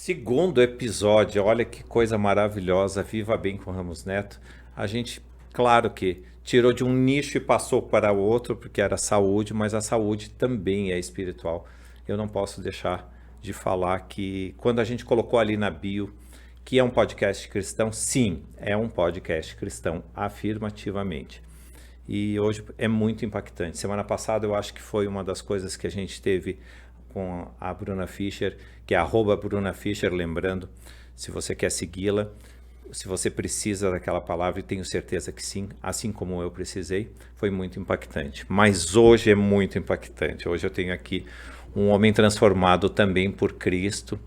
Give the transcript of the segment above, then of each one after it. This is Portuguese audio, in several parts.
Segundo episódio, olha que coisa maravilhosa, Viva Bem com Ramos Neto. A gente, claro que tirou de um nicho e passou para o outro, porque era saúde, mas a saúde também é espiritual. Eu não posso deixar de falar que quando a gente colocou ali na bio que é um podcast cristão, sim, é um podcast cristão, afirmativamente. E hoje é muito impactante. Semana passada eu acho que foi uma das coisas que a gente teve com a Bruna Fischer, que é @BrunaFischer, lembrando, se você quer segui-la, se você precisa daquela palavra, e tenho certeza que sim, assim como eu precisei, foi muito impactante. Mas hoje é muito impactante. Hoje eu tenho aqui um homem transformado também por Cristo,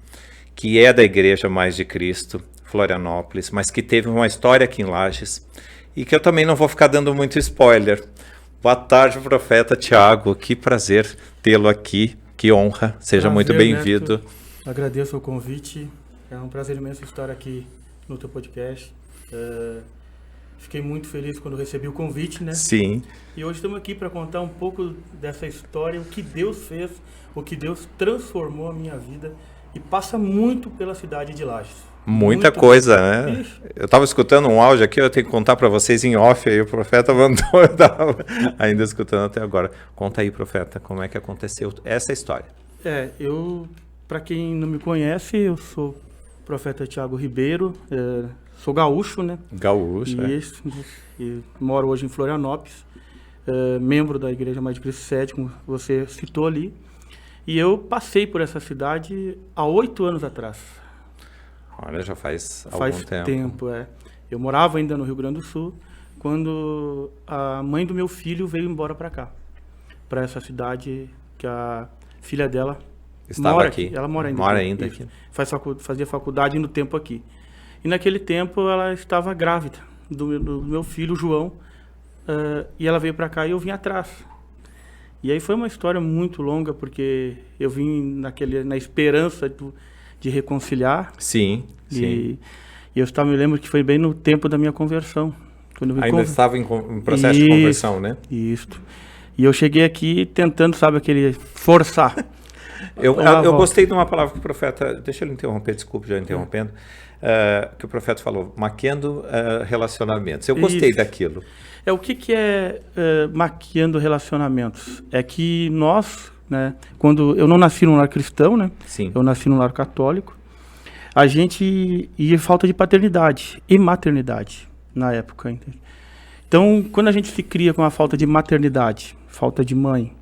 que é da Igreja Mais de Cristo, Florianópolis, mas que teve uma história aqui em Lages, e que eu também não vou ficar dando muito spoiler. Boa tarde, profeta Tiago, que prazer tê-lo aqui, que honra, seja muito bem-vindo. Neto, agradeço o convite, é um prazer imenso estar aqui no teu podcast. Fiquei muito feliz quando recebi o convite, né? Sim. E hoje estamos aqui para contar um pouco dessa história, o que Deus fez, o que Deus transformou a minha vida, e passa muito pela cidade de Lages. Muita coisa, né? Ixi. Eu estava escutando um áudio aqui, eu tenho que contar para vocês em off, aí o profeta mandou, eu estava ainda escutando até agora. Conta aí, profeta, como é que aconteceu essa história. Para quem não me conhece, eu sou o profeta Tiago Ribeiro, sou gaúcho, né? Gaúcho, Isso, e moro hoje em Florianópolis, membro da Igreja Mais de Cristo 7, como você citou ali. E eu passei por essa cidade há 8 anos atrás. Olha, já faz algum tempo. Eu morava ainda no Rio Grande do Sul, quando a mãe do meu filho veio embora para cá, para essa cidade que a filha dela estava aqui. Ela mora ainda aqui. Fazia faculdade no tempo aqui. E naquele tempo ela estava grávida do meu filho, João, e ela veio para cá e eu vim atrás. E aí foi uma história muito longa, porque eu vim na esperança de reconciliar. Sim, sim. E eu me lembro que foi bem no tempo da minha conversão. Quando eu ainda estava em processo de conversão, né? Isso. E eu cheguei aqui tentando, forçar. Eu gostei de uma palavra que o profeta... Deixa ele interromper, desculpe já interrompendo. Que o profeta falou, maquiando relacionamentos. Eu gostei daquilo. O que é maquiando relacionamentos? É que nós... né, quando eu não nasci num lar cristão, né? Sim. Eu nasci num lar católico. A gente ia falta de paternidade e maternidade na época. Então, quando a gente se cria com a falta de maternidade, falta de mãe,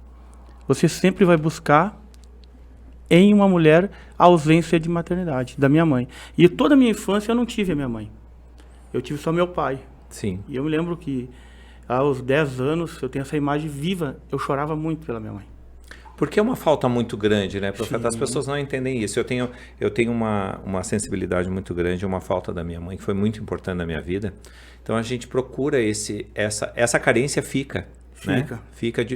você sempre vai buscar em uma mulher a ausência de maternidade da minha mãe. E toda a minha infância eu não tive a minha mãe. Eu tive só meu pai. Sim. E eu me lembro que aos 10 anos eu tenho essa imagem viva. Eu chorava muito pela minha mãe. Porque é uma falta muito grande, né, profeta? Sim. As pessoas não entendem isso. Eu tenho uma sensibilidade muito grande, uma falta da minha mãe, que foi muito importante na minha vida. Então a gente procura essa carência fica. Né? Fica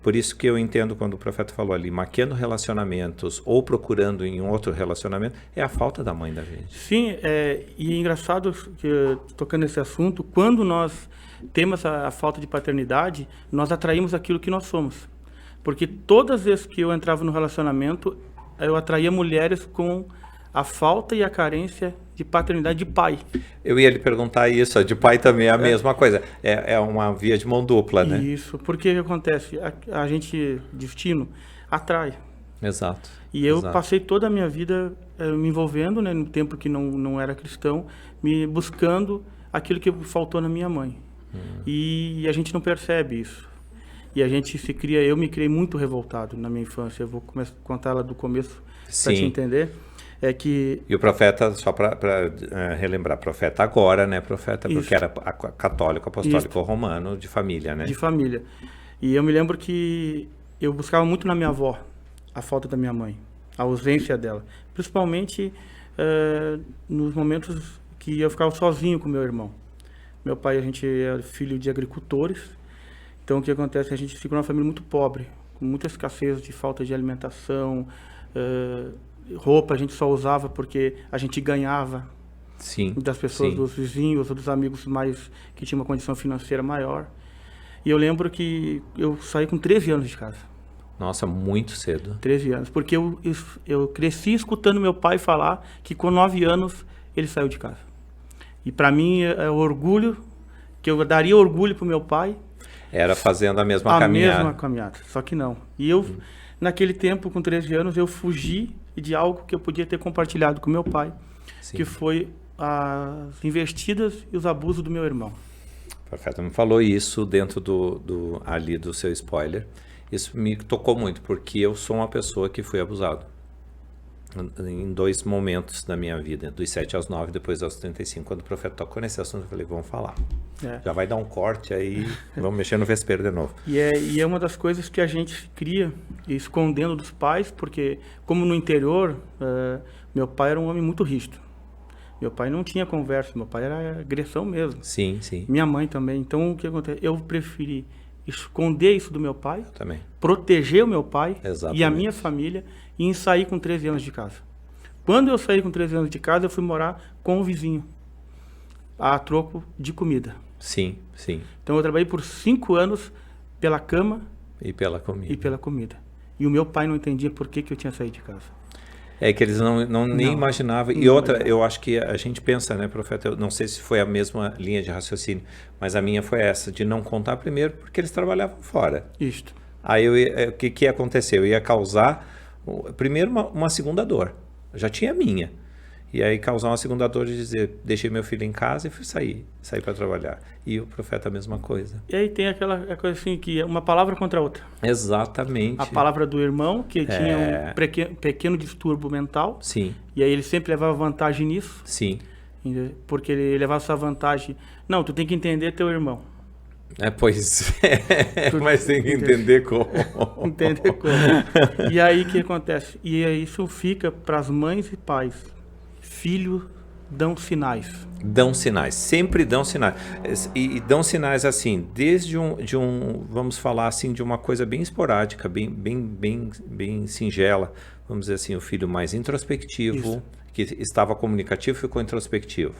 por isso que eu entendo quando o profeta falou ali, maquiando relacionamentos ou procurando em um outro relacionamento, é a falta da mãe da gente. Sim, e é engraçado que, tocando nesse assunto, quando nós temos a falta de paternidade, nós atraímos aquilo que nós somos. Porque todas as vezes que eu entrava no relacionamento, eu atraía mulheres com a falta e a carência de paternidade de pai. Eu ia lhe perguntar isso, a de pai também é a mesma coisa. É uma via de mão dupla, né? Isso, porque o que acontece? A gente, destino, atrai. Exato. E eu passei toda a minha vida me envolvendo, né, no tempo que não era cristão, me buscando aquilo que faltou na minha mãe. E a gente não percebe isso. E a gente eu me criei muito revoltado na minha infância. Eu vou contar ela do começo para te entender. E o profeta, só para relembrar, profeta agora, né, profeta? Isso. Porque era católico, apostólico romano, de família, né? De família. E eu me lembro que eu buscava muito na minha avó a falta da minha mãe, a ausência dela. Principalmente nos momentos que eu ficava sozinho com meu irmão. Meu pai, a gente é filho de agricultores. Então, o que acontece? A gente fica numa família muito pobre, com muita escassez de falta de alimentação, roupa a gente só usava porque a gente ganhava. Sim, das pessoas, sim. Dos vizinhos ou dos amigos que tinham uma condição financeira maior. E eu lembro que eu saí com 13 anos de casa. Nossa, muito cedo. 13 anos. Porque eu cresci escutando meu pai falar que com 9 anos ele saiu de casa. E para mim é orgulho, que eu daria orgulho pro meu pai. Era fazendo a mesma caminhada. A mesma caminhada, só que não. E eu, naquele tempo, com 13 anos, eu fugi de algo que eu podia ter compartilhado com meu pai, Sim. que foi as investidas e os abusos do meu irmão. Profeta me falou isso dentro ali do seu spoiler. Isso me tocou muito, porque eu sou uma pessoa que foi abusado em 2 momentos da minha vida, dos 7 aos 9, depois aos 35. Quando o profeta tocou nesse assunto, eu falei, vamos falar. Já vai dar um corte aí, vamos mexer no vespeiro de novo. E é uma das coisas que a gente cria, escondendo dos pais, porque como no interior, meu pai era um homem muito rígido. Meu pai não tinha conversa, meu pai era agressão mesmo. Sim, sim. Minha mãe também. Então, o que acontece? Eu preferi esconder isso do meu pai, Também. proteger o meu pai Exatamente. e a minha família e sair com 13 anos de casa. Quando eu saí com 13 anos de casa, eu fui morar com o vizinho, a troco de comida. Sim, sim. Então, eu trabalhei por 5 anos pela cama E pela comida. e pela comida. E o meu pai não entendia por que eu tinha saído de casa. É que eles nem imaginavam. E outra, eu acho que a gente pensa, né, profeta, eu não sei se foi a mesma linha de raciocínio, mas a minha foi essa, de não contar primeiro porque eles trabalhavam fora. Isto. Aí o que aconteceu? Eu ia causar, primeiro, uma segunda dor. Eu já tinha a minha. E aí causar uma segunda dor de dizer, deixei meu filho em casa e fui sair para trabalhar. E o profeta a mesma coisa. E aí tem aquela coisa assim, que é uma palavra contra a outra. Exatamente. A palavra do irmão, que tinha um pequeno distúrbio mental. Sim. E aí ele sempre levava vantagem nisso. Sim. Porque ele levava essa vantagem. Não, tu tem que entender teu irmão. Pois é. Mas tem que entender como. Entender como. E aí o que acontece? E aí isso fica para as mães e pais. Filhos dão sinais. Dão sinais, sempre dão sinais. E dão sinais assim, desde vamos falar assim, de uma coisa bem esporádica, bem singela. Vamos dizer assim, o filho mais introspectivo, Isso. que estava comunicativo, ficou introspectivo.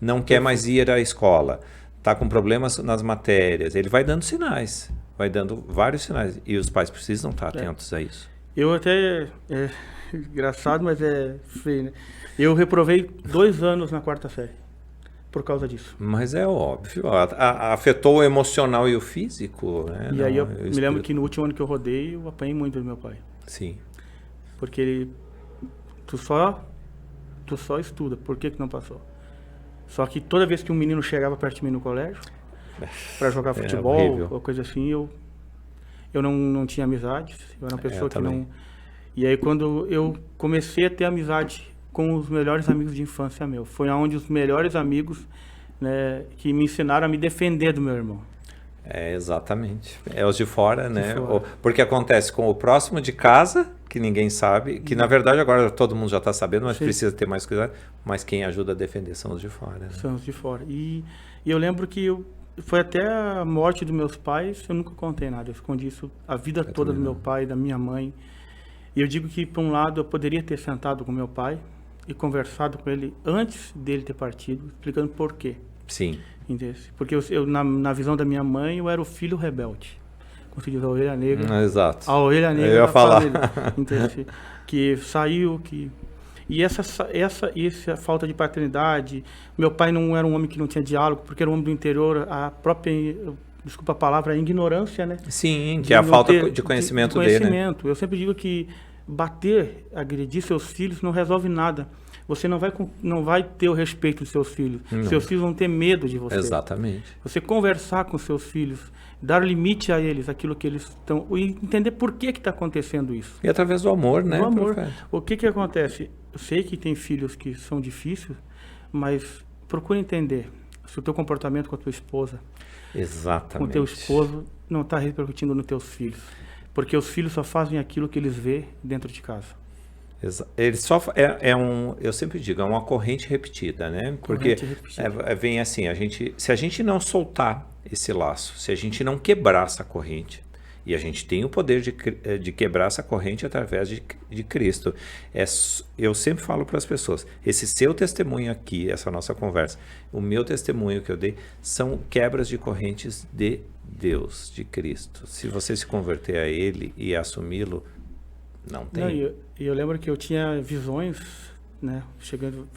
Não quer mais ir à escola, está com problemas nas matérias. Ele vai dando sinais, vai dando vários sinais. E os pais precisam estar atentos a isso. Eu até... É engraçado, mas é feio, né? Eu reprovei 2 anos na 4ª série. Por causa disso. Mas é óbvio, afetou o emocional e o físico, né? E aí eu me lembro que no último ano que eu rodei, eu apanhei muito do meu pai. Sim. Porque tu só estuda, por que não passou? Só que toda vez que um menino chegava perto de mim no colégio, para jogar futebol ou coisa assim, eu não tinha amizades, eu era uma pessoa que não... E aí quando eu comecei a ter amizade com os melhores amigos de infância meu, foi onde os melhores amigos, né, que me ensinaram a me defender do meu irmão. Exatamente. É os de fora, né? fora. Porque acontece com o próximo de casa, que ninguém sabe, que na verdade agora todo mundo já está sabendo, mas precisa ter mais cuidado, mas quem ajuda a defender são os de fora. Né? São os de fora. E eu lembro que foi até a morte dos meus pais, eu nunca contei nada, eu escondi isso a vida toda do meu pai, da minha mãe. E eu digo que, por um lado, eu poderia ter sentado com meu pai e conversado com ele antes dele ter partido, explicando por quê. Sim. Entendeu? Porque na visão da minha mãe, eu era o filho rebelde. Como se diz, a ovelha negra. Exato. A ovelha negra eu ia da falar. família. Entendeu? Que saiu, que... E essa falta de paternidade, meu pai não era um homem que não tinha diálogo, porque era um homem do interior, a própria... Desculpa a palavra, a ignorância, né? Sim, que é a falta de conhecimento dele, né? Eu sempre digo que bater, agredir seus filhos não resolve nada. Você não vai ter o respeito dos seus filhos. Não. Seus filhos vão ter medo de você. Exatamente. Você conversar com seus filhos, dar limite a eles, aquilo que eles estão... E entender por que está acontecendo isso. E através do amor, né? Do amor. Profeta? O que acontece? Eu sei que tem filhos que são difíceis, mas procure entender se o teu comportamento com a tua esposa... Exatamente. Com o teu esposo não está repercutindo nos teus filhos. Porque os filhos só fazem aquilo que eles vê dentro de casa. Ele só eu sempre digo, é uma corrente repetida, né? Porque vem assim, se a gente não soltar esse laço, se a gente não quebrar essa corrente E a gente tem o poder de quebrar essa corrente através de Cristo. Eu sempre falo para as pessoas, esse seu testemunho aqui, essa nossa conversa, o meu testemunho que eu dei, são quebras de correntes de Deus, de Cristo. Se você se converter a Ele e assumi-lo, não tem. Não, eu lembro que eu tinha visões, né?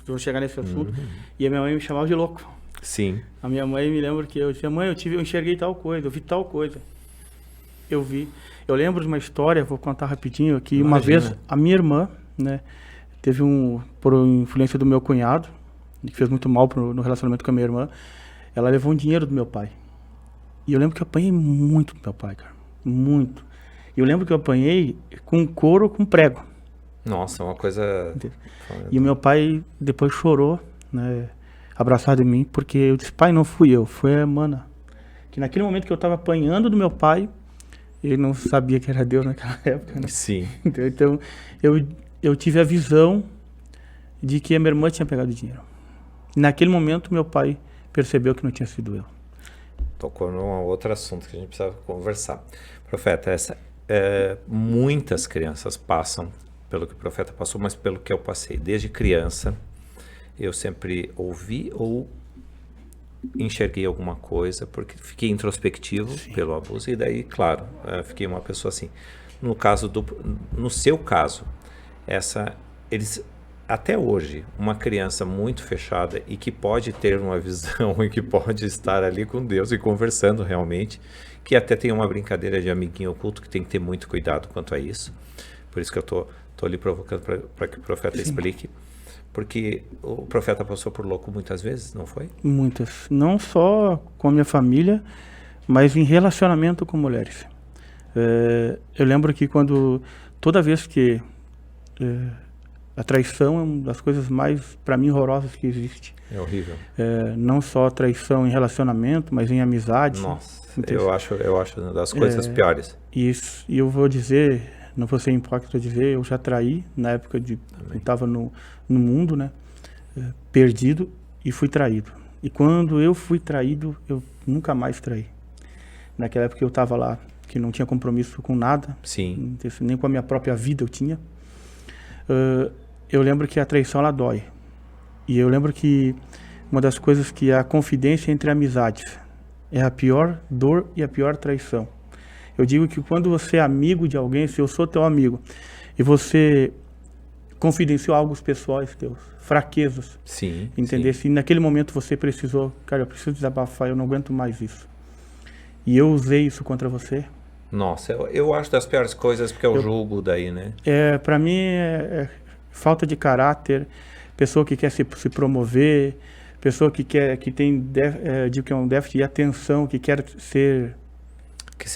Vou chegar nesse assunto, e a minha mãe me chamava de louco. Sim. A minha mãe me lembra que eu dizia, mãe, eu enxerguei tal coisa, eu vi tal coisa. Eu lembro de uma história, vou contar rapidinho aqui. Uma vez a minha irmã, né, teve por influência do meu cunhado, que fez muito mal no relacionamento com a minha irmã, ela levou um dinheiro do meu pai. E eu lembro que eu apanhei muito do meu pai, cara, muito. E eu lembro que eu apanhei com couro, com prego. Nossa, uma coisa... E o meu pai depois chorou, né, abraçado em mim, porque eu disse, pai, não fui eu, foi a mana. Que naquele momento que eu estava apanhando do meu pai, ele não sabia que era Deus naquela época, né? Sim. Então, eu tive a visão de que a minha irmã tinha pegado o dinheiro. Naquele momento, meu pai percebeu que não tinha sido eu. Tocou num outro assunto que a gente precisava conversar. Profeta, muitas crianças passam pelo que o profeta passou, mas pelo que eu passei. Desde criança, eu sempre ouvi ou enxerguei alguma coisa, porque fiquei introspectivo pelo abuso, e daí, claro, fiquei uma pessoa assim. No seu caso, eles, até hoje, uma criança muito fechada e que pode ter uma visão e que pode estar ali com Deus e conversando realmente, que até tem uma brincadeira de amiguinho oculto, que tem que ter muito cuidado quanto a isso. Por isso que eu tô ali provocando para que o profeta explique. Porque o profeta passou por louco muitas vezes, não foi? Muitas. Não só com a minha família, mas em relacionamento com mulheres. Eu lembro que toda vez que a traição é uma das coisas mais, para mim, horrorosas que existe. É horrível. Não só traição em relacionamento, mas em amizade. Nossa, eu acho uma das coisas piores. Isso. E eu vou dizer, não vou ser hipócrita dizer, eu já traí na época eu estava no mundo, né? Perdido, e fui traído. E quando eu fui traído, eu nunca mais traí. Naquela época eu estava lá, que não tinha compromisso com nada. Sim. Nem com a minha própria vida eu tinha. Eu lembro que a traição, ela dói. E eu lembro que uma das coisas que a confidência entre amizades é a pior dor e a pior traição. Eu digo que quando você é amigo de alguém, se eu sou teu amigo, e você confidenciou algo pessoais teus, fraquezas, sim, entender? Se naquele momento você precisou, cara, eu preciso desabafar, eu não aguento mais isso. E eu usei isso contra você. Nossa, eu acho das piores coisas, porque eu julgo daí, né? Para mim é falta de caráter, pessoa que quer se promover, pessoa que tem um déficit de atenção, que quer ser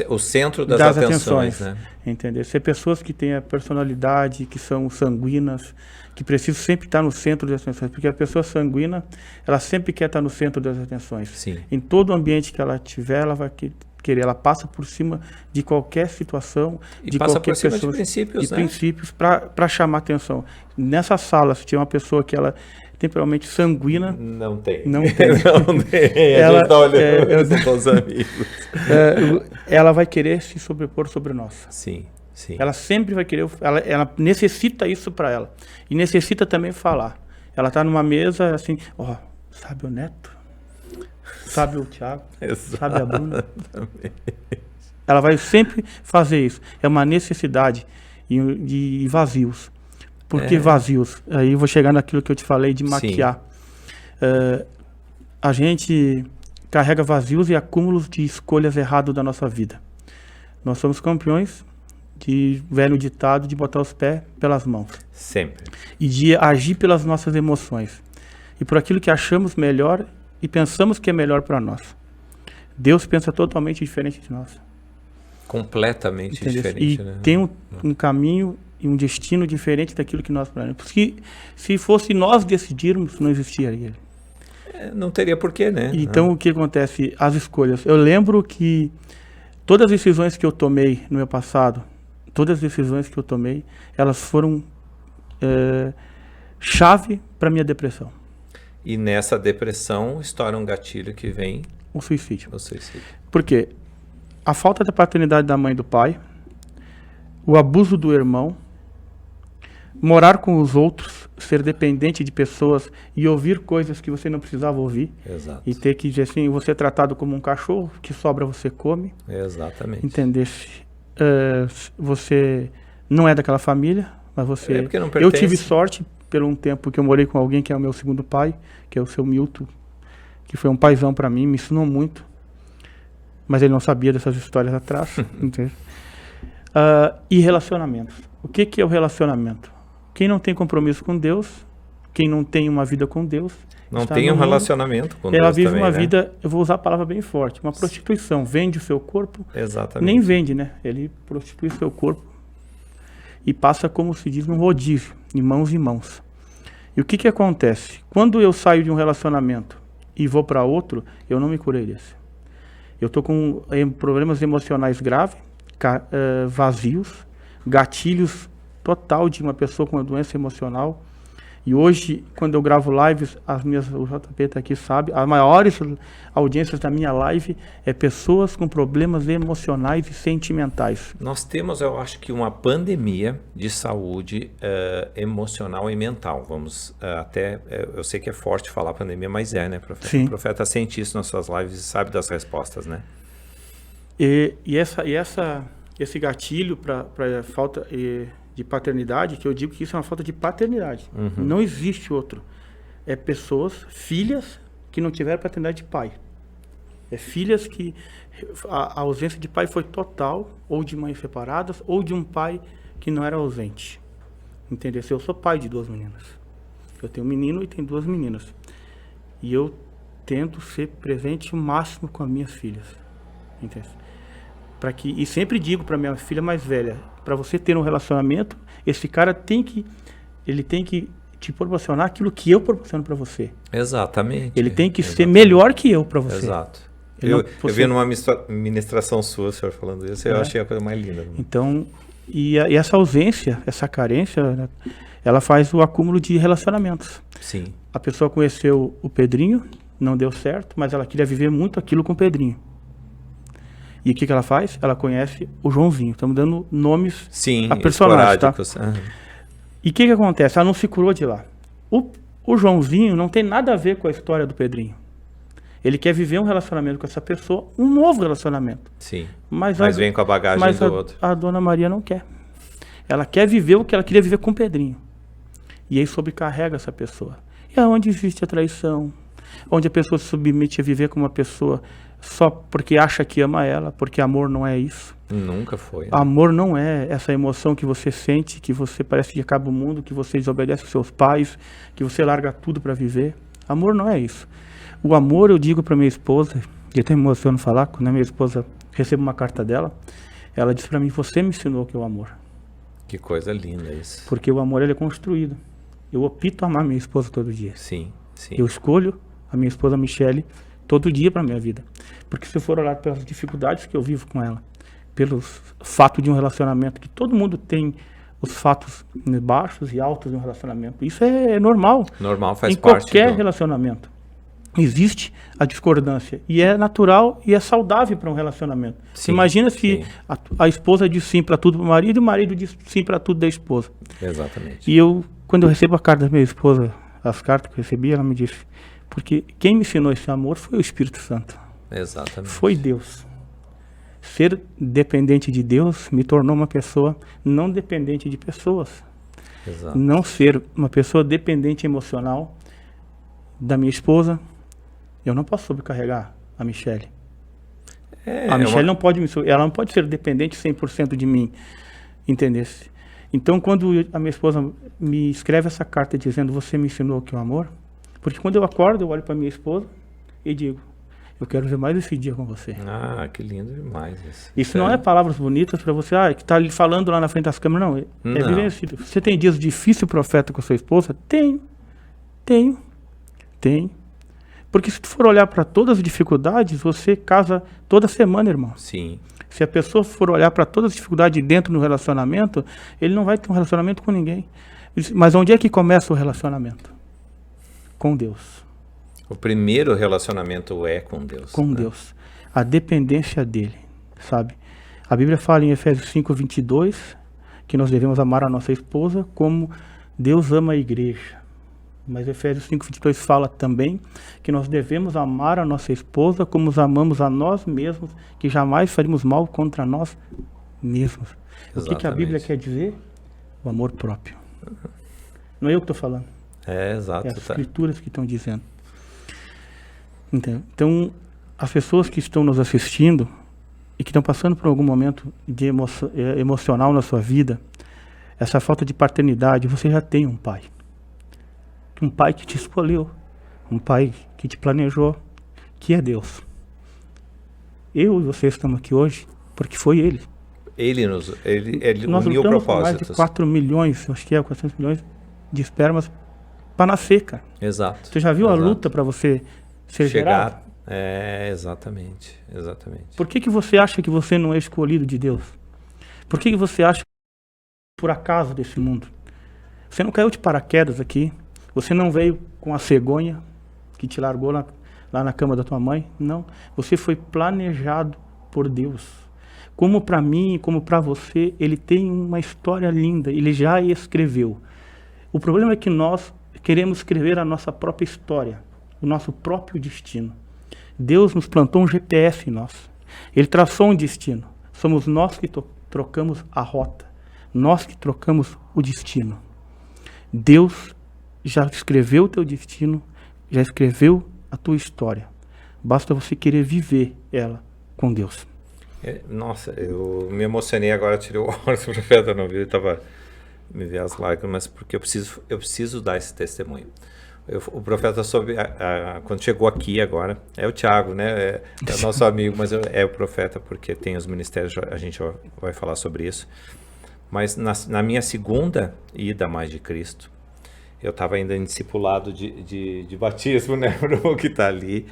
o centro das atenções, né? Entender? Ser pessoas que têm a personalidade, que são sanguínas, que precisam sempre estar no centro das atenções, porque a pessoa sanguínea, ela sempre quer estar no centro das atenções. Sim. Em todo ambiente que ela tiver, ela vai querer, ela passa por cima de qualquer situação, e de passa qualquer por cima pessoa, de princípios, de princípios para chamar atenção. Nessa sala, se tinha uma pessoa que ela temporalmente sanguínea. Não tem. Não tem. Não tem. Ela está olhando com os amigos. Ela vai querer se sobrepor sobre nós. Sim, sim. Ela sempre vai querer, ela necessita isso para ela. E necessita também falar. Ela está numa mesa assim, sabe o Neto? Sabe o Thiago? Sabe a Bruna? Ela vai sempre fazer isso. É uma necessidade de vazios. Por que vazios? Aí eu vou chegar naquilo que eu te falei de maquiar. A gente carrega vazios e acúmulos de escolhas erradas da nossa vida. Nós somos campeões de velho ditado de botar os pés pelas mãos. Sempre. E de agir pelas nossas emoções. E por aquilo que achamos melhor e pensamos que é melhor para nós. Deus pensa totalmente diferente de nós. Completamente diferente, e né? Tem um caminho e um destino diferente daquilo que nós planejamos. Porque se fosse nós decidirmos, não existiria ele. Não teria porquê, né? Então, o que acontece? As escolhas. Eu lembro que todas as decisões que eu tomei no meu passado, elas foram chave para minha depressão. E nessa depressão estoura um gatilho que vem... O suicídio. O suicídio. Por quê? a falta da paternidade da mãe e do pai, o abuso do irmão, morar com os outros, ser dependente de pessoas e ouvir coisas que você não precisava ouvir. Exato. E ter que dizer assim, você é tratado como um cachorro, que sobra você come. Exatamente. Entender-se. Você não é daquela família, mas você... porque não Eu pertence. tive sorte, pelo um tempo que eu morei com alguém que é o meu segundo pai, que é o seu Milton, que foi um paizão para mim, me ensinou muito, mas ele não sabia dessas histórias atrás. Entende? E relacionamentos. O que é o relacionamento? Quem não tem compromisso com Deus, quem não tem uma vida com Deus... Não está tem no um mundo, relacionamento com Deus ela vive também, uma né? vida, eu vou usar a palavra bem forte, uma prostituição. Vende o seu corpo, Exatamente. nem vende, né? Ele prostitui o seu corpo e passa, como se diz, num rodízio, de mãos em mãos. E o que acontece? Quando eu saio de um relacionamento e vou para outro, eu não me curei desse. Eu estou com problemas emocionais graves, vazios, gatilhos total de uma pessoa com uma doença emocional. E hoje, quando eu gravo lives, o JP está aqui, sabe, as maiores audiências da minha live é pessoas com problemas emocionais e sentimentais. Nós temos, eu acho que uma pandemia de saúde emocional e mental. Vamos eu sei que é forte falar pandemia, mas né, profeta? Sim. O profeta sente isso nas suas lives e sabe das respostas, né? Esse gatilho para falta de paternidade, que eu digo que isso é uma falta de paternidade. Uhum. Não existe outro. É pessoas, filhas, que não tiveram paternidade de pai. É filhas que a ausência de pai foi total, ou de mães separadas, ou de um pai que não era ausente. Entendeu? Eu sou pai de 2 meninas. Eu tenho um menino e tenho 2 meninas. E eu tento ser presente o máximo com as minhas filhas. Entendeu? E sempre digo para minha filha mais velha, para você ter um relacionamento, esse cara tem que te proporcionar aquilo que eu proporciono para você. Exatamente. Ele tem que ser melhor que eu para você. Exato. Eu vi numa ministração sua, o senhor falando isso, eu achei a coisa mais linda. Então, e essa ausência, essa carência, né, ela faz o acúmulo de relacionamentos. Sim. A pessoa conheceu o Pedrinho, não deu certo, mas ela queria viver muito aquilo com o Pedrinho. E o que ela faz? Ela conhece o Joãozinho. Estamos dando nomes a personagens, tá? E o que acontece? Ela não se curou de lá. O Joãozinho não tem nada a ver com a história do Pedrinho. Ele quer viver um relacionamento com essa pessoa, um novo relacionamento. Sim, mas vem com a bagagem do outro. A dona Maria não quer. Ela quer viver o que ela queria viver com o Pedrinho. E aí sobrecarrega essa pessoa. E é onde existe a traição, onde a pessoa se submete a viver com uma pessoa só porque acha que ama ela, porque amor não é isso. Nunca foi. Né? Amor não é essa emoção que você sente, que você parece que acaba o mundo, que você desobedece aos seus pais, que você larga tudo para viver. Amor não é isso. O amor, eu digo para minha esposa, e até me emociono falar, quando a minha esposa recebe uma carta dela, ela diz para mim, você me ensinou o que é o amor. Que coisa linda isso. Porque o amor ele é construído. Eu opto amar minha esposa todo dia. Sim, sim. Eu escolho a minha esposa Michele todo dia para minha vida. Porque se eu for olhar pelas dificuldades que eu vivo com ela, pelo fato de um relacionamento, que todo mundo tem os fatos baixos e altos de um relacionamento. Isso é normal. Normal, faz parte. Em parte qualquer relacionamento existe a discordância. E é natural e é saudável para um relacionamento. Sim, imagina se a esposa diz sim para tudo para o marido e o marido diz sim para tudo da esposa. Exatamente. E quando eu recebo a carta da minha esposa, as cartas que eu recebi, ela me disse, porque quem me ensinou esse amor foi o Espírito Santo. Exatamente. Foi Deus. Ser dependente de Deus me tornou uma pessoa não dependente de pessoas. Exato. Não ser uma pessoa dependente emocional da minha esposa. Eu não posso sobrecarregar a Michele. A Michele não pode ela não pode ser dependente 100% de mim. Entendesse? Então, quando a minha esposa me escreve essa carta dizendo, você me ensinou o que é o amor, porque quando eu acordo, eu olho para minha esposa e digo, eu quero ver mais esse dia com você. Ah, que lindo demais isso. Isso não é palavras bonitas para você, que está ali falando lá na frente das câmeras, não. É vivenciado. Você tem dias difíceis, profeta, com sua esposa? Tenho. Porque se tu for olhar para todas as dificuldades, você casa toda semana, irmão. Sim. Se a pessoa for olhar para todas as dificuldades dentro do relacionamento, ele não vai ter um relacionamento com ninguém. Mas onde é que começa o relacionamento? Com Deus. O primeiro relacionamento é com Deus. Com Deus. A dependência dele. sabe? A Bíblia fala em Efésios 5:22 que nós devemos amar a nossa esposa como Deus ama a igreja. Mas Efésios 5:22 fala também que nós devemos amar a nossa esposa como nos amamos a nós mesmos, que jamais faríamos mal contra nós mesmos. O que a Bíblia quer dizer? O amor próprio. Não é eu que estou falando. Exato. É as escrituras que estão dizendo. Então, as pessoas que estão nos assistindo e que estão passando por algum momento de emocional na sua vida, essa falta de paternidade, você já tem um pai. Um pai que te escolheu, um pai que te planejou, que é Deus. Eu e você estamos aqui hoje porque foi Ele. Ele Nós uniu lutamos com propósitos. mais de 4 milhões, acho que 400 milhões de espermas para nascer, cara. Exato. Você já viu a luta para você ser gerado? Exatamente. Por que você acha que você não é escolhido de Deus? Por que você acha que por acaso desse mundo? Você não caiu de paraquedas aqui. Você não veio com a cegonha que te largou lá na cama da tua mãe. Não. Você foi planejado por Deus. Como para mim, como para você, Ele tem uma história linda. Ele já escreveu. O problema é que nós queremos escrever a nossa própria história, o nosso próprio destino. Deus nos plantou um GPS em nós. Ele traçou um destino. Somos nós que trocamos a rota. Nós que trocamos o destino. Deus já escreveu o teu destino, já escreveu a tua história. Basta você querer viver ela com Deus. Nossa, eu me emocionei agora, tirei o óculos, o profeta não viu, me veio as lágrimas, porque eu preciso dar esse testemunho. O profeta soube, quando chegou aqui agora, é o Thiago, né? É nosso amigo, mas é o profeta porque tem os ministérios, a gente vai falar sobre isso. Mas na minha segunda ida a Mais de Cristo, eu estava ainda em discipulado de batismo, né? O que está ali.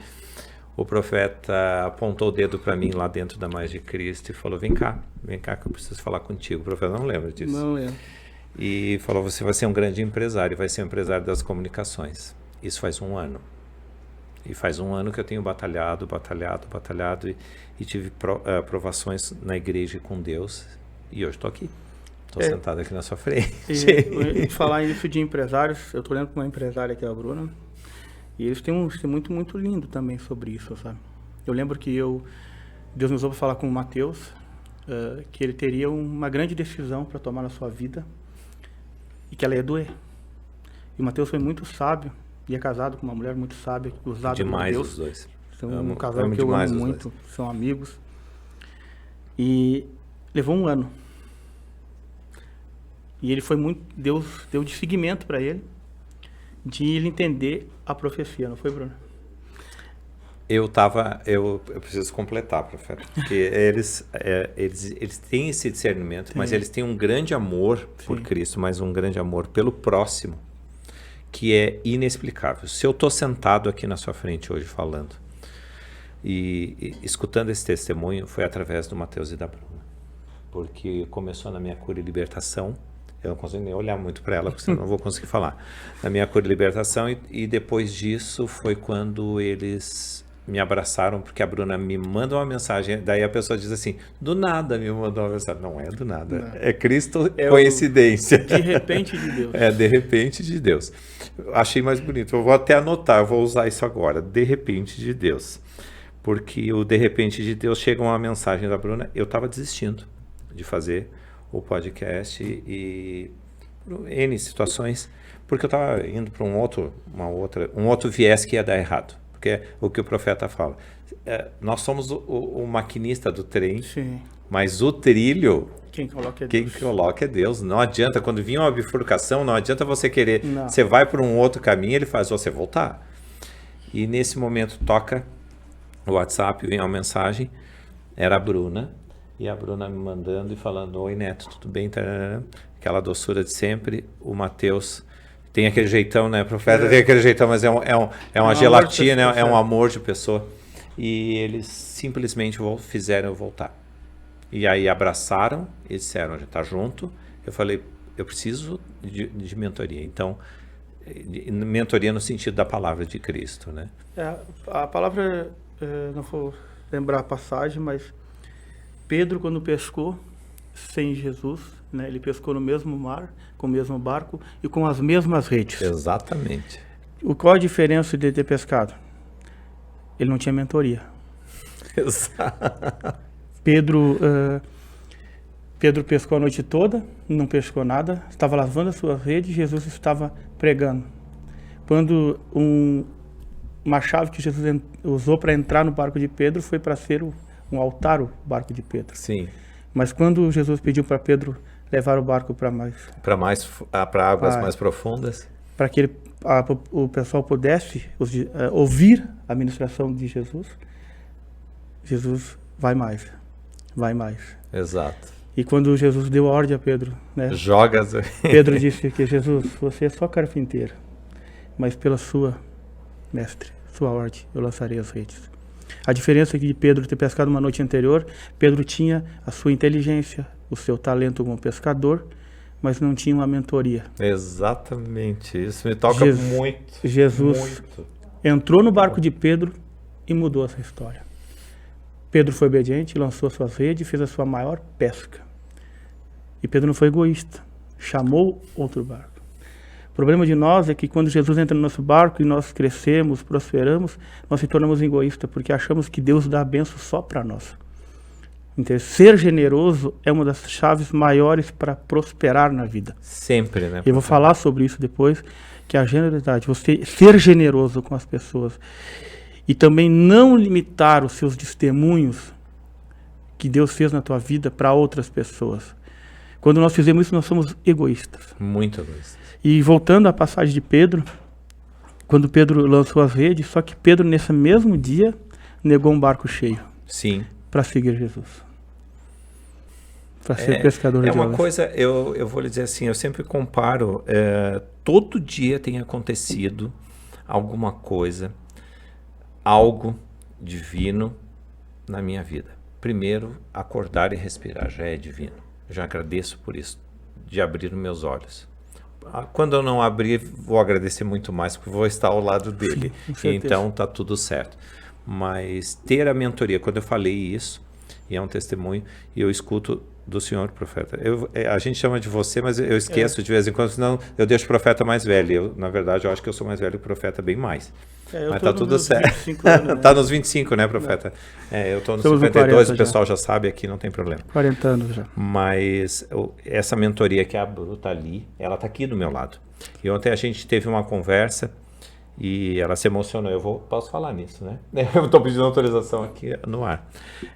O profeta apontou o dedo para mim lá dentro da Mais de Cristo e falou: vem cá que eu preciso falar contigo. O profeta não lembra disso. Não lembro. E falou: você vai ser um grande empresário, vai ser um empresário das comunicações. Isso faz 1 ano. E faz 1 ano que eu tenho batalhado e tive provações na igreja e com Deus. E hoje estou aqui. Estou sentado aqui na sua frente. E falar isso de empresários, eu estou olhando para uma empresária que é a Bruna, e eles têm um muito, muito lindo também sobre isso, sabe? Eu lembro que Deus nos ouve falar com o Mateus, que ele teria uma grande decisão para tomar na sua vida, e que ela ia doer. E o Mateus foi muito sábio, e é casado com uma mulher muito sábia, usada demais por Deus. Os dois. São um casal que eu amo muito, são amigos. E levou 1 ano. E ele foi muito, Deus deu de seguimento para ele, de ele entender a profecia, não foi, Bruno? Eu preciso completar, profeta, porque eles têm esse discernimento, mas eles têm um grande amor por Cristo, mas um grande amor pelo próximo, que é inexplicável. Se eu estou sentado aqui na sua frente hoje falando e escutando esse testemunho, foi através do Mateus e da Bruna, porque começou na minha cura e libertação. Eu não consigo nem olhar muito para ela, porque senão não vou conseguir falar. Na minha cura e libertação, e depois disso foi quando eles me abraçaram, porque a Bruna me manda uma mensagem, daí a pessoa diz assim: do nada me mandou uma mensagem. Não é do nada, não. É Cristo, coincidência. De repente de Deus. De repente de Deus. Achei mais bonito, eu vou até anotar, eu vou usar isso agora. De repente de Deus. Porque o de repente de Deus chega uma mensagem da Bruna, eu estava desistindo de fazer o podcast e N situações, porque eu estava indo para um outro viés que ia dar errado, porque é o que o profeta fala. Nós somos o maquinista do trem, Sim. Mas o trilho, quem coloca é Deus. Não adianta, quando vir uma bifurcação, não adianta você querer, você vai por um outro caminho, ele faz você voltar. E nesse momento toca o WhatsApp, vem uma mensagem, era a Bruna, e a Bruna me mandando e falando: oi Neto, tudo bem? Aquela doçura de sempre. O Mateus tem aquele jeitão, né? Profeta tem aquele jeitão, mas é uma gelatina, é um amor de pessoa. E eles simplesmente fizeram eu voltar. E aí abraçaram e disseram: a gente tá junto. Eu falei: eu preciso de mentoria. Então, mentoria no sentido da palavra de Cristo, né? A palavra, não vou lembrar a passagem, mas Pedro, quando pescou sem Jesus, né, ele pescou no mesmo mar, com o mesmo barco e com as mesmas redes. Exatamente. Qual a diferença de ter pescado? Ele não tinha mentoria. Exato. Pedro pescou a noite toda, não pescou nada, estava lavando as suas redes, Jesus estava pregando. Quando uma chave que Jesus usou para entrar no barco de Pedro foi para ser um altar, o barco de Pedro. Sim. Mas quando Jesus pediu para Pedro levar o barco para águas mais profundas, para que o pessoal pudesse ouvir a ministração de Jesus, Jesus vai mais. Exato. E quando Jesus deu a ordem a Pedro, né? Pedro disse que Jesus, você é só carpinteiro, mas pela sua ordem, eu lançarei as redes. A diferença é que de Pedro ter pescado uma noite anterior, Pedro tinha a sua inteligência, o seu talento como pescador, mas não tinha uma mentoria. Exatamente, isso me toca muito. Jesus entrou no barco de Pedro e mudou essa história. Pedro foi obediente, lançou suas redes e fez a sua maior pesca. E Pedro não foi egoísta, chamou outro barco. O problema de nós é que quando Jesus entra no nosso barco e nós crescemos, prosperamos, nós se tornamos egoístas, porque achamos que Deus dá a bênção só para nós. Então, ser generoso é uma das chaves maiores para prosperar na vida. Sempre, né? Eu vou falar sobre isso depois, que a generosidade, você ser generoso com as pessoas e também não limitar os seus testemunhos que Deus fez na tua vida para outras pessoas. Quando nós fizemos isso, nós somos egoístas. Muito egoístas. E voltando à passagem de Pedro, quando Pedro lançou as redes, só que Pedro, nesse mesmo dia, negou um barco cheio. Sim. Para seguir Jesus. Para ser pescador de homens. É uma homens. coisa, eu vou lhe dizer assim, eu sempre comparo, todo dia tem acontecido alguma coisa, algo divino na minha vida. Primeiro, acordar e respirar já é divino. Eu já agradeço por isso, de abrir os meus olhos. Quando eu não abrir, vou agradecer muito mais, porque vou estar ao lado dele. Sim, então tá tudo certo. Mas ter a mentoria, quando eu falei isso, e é um testemunho, e eu escuto do senhor profeta. A gente chama de você, mas eu esqueço de vez em quando, senão eu deixo o profeta mais velho. Na verdade, eu acho que eu sou mais velho que o profeta, bem mais. Mas tá tudo certo. 25 anos, né? Tá nos 25, né, profeta? Eu tô nos 52, o pessoal já sabe aqui, não tem problema. 40 anos já. Mas essa mentoria que a Bru tá ali, ela tá aqui do meu lado. E ontem a gente teve uma conversa e ela se emocionou. Posso falar nisso, né? Eu tô pedindo autorização aqui no ar.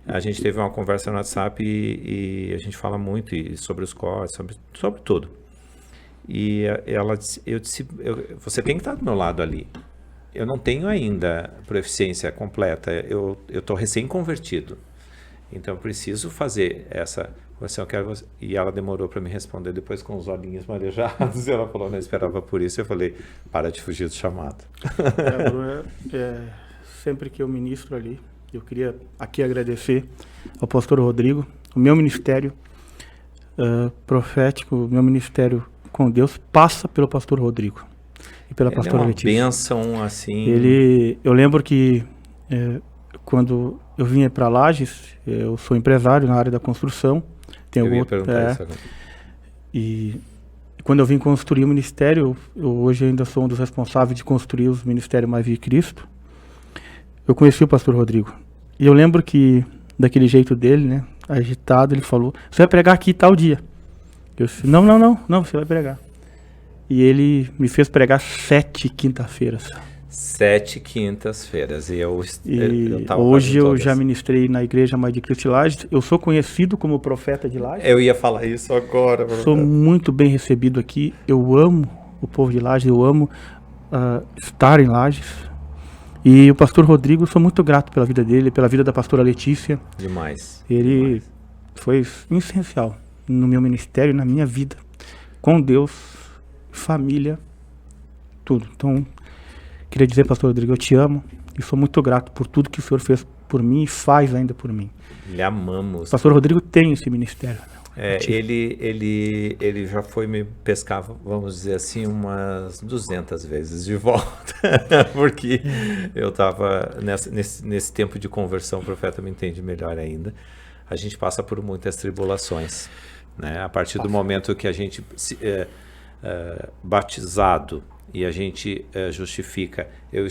A gente teve uma conversa no WhatsApp e a gente fala muito sobre os cortes, sobre tudo. E eu disse, você tem que estar do meu lado ali. Eu não tenho ainda proficiência completa, eu estou recém-convertido. Então, eu preciso fazer essa conversão. E ela demorou para me responder, depois com os olhinhos marejados. Ela falou, não esperava por isso. Eu falei, para de fugir do chamado. Sempre que eu ministro ali, eu queria aqui agradecer ao pastor Rodrigo, o meu ministério profético, o meu ministério com Deus passa pelo pastor Rodrigo. E pela pastora Letícia. É uma bênção, assim. Eu lembro que quando eu vinha para Lages, eu sou empresário na área da construção. Eu ia perguntar isso agora. E quando eu vim construir o ministério, eu hoje ainda sou um dos responsáveis de construir os ministérios Mais Viva Cristo. Eu conheci o pastor Rodrigo. E eu lembro que, daquele jeito dele, né, agitado, ele falou, você vai pregar aqui tal dia. Eu disse, não, você vai pregar. E ele me fez pregar 7 quinta-feiras. 7 quintas-feiras. E hoje eu já ministrei na Igreja Mais de Cristo de Lages. Eu sou conhecido como profeta de Lages. Eu ia falar isso agora. Sou muito bem recebido aqui. Eu amo o povo de Lages. Eu amo estar em Lages. E o pastor Rodrigo, sou muito grato pela vida dele, pela vida da pastora Letícia. Demais. Ele foi essencial no meu ministério, na minha vida. Com Deus, família, tudo. Então, queria dizer, pastor Rodrigo, eu te amo e sou muito grato por tudo que o senhor fez por mim e faz ainda por mim. Lhe amamos. Pastor Rodrigo tem esse ministério. Ele já foi me pescar, vamos dizer assim, umas 200 vezes de volta, porque eu estava nesse tempo de conversão, o profeta me entende melhor ainda. a gente passa por muitas tribulações, né? A partir do momento que a gente batizado e a gente justifica, eu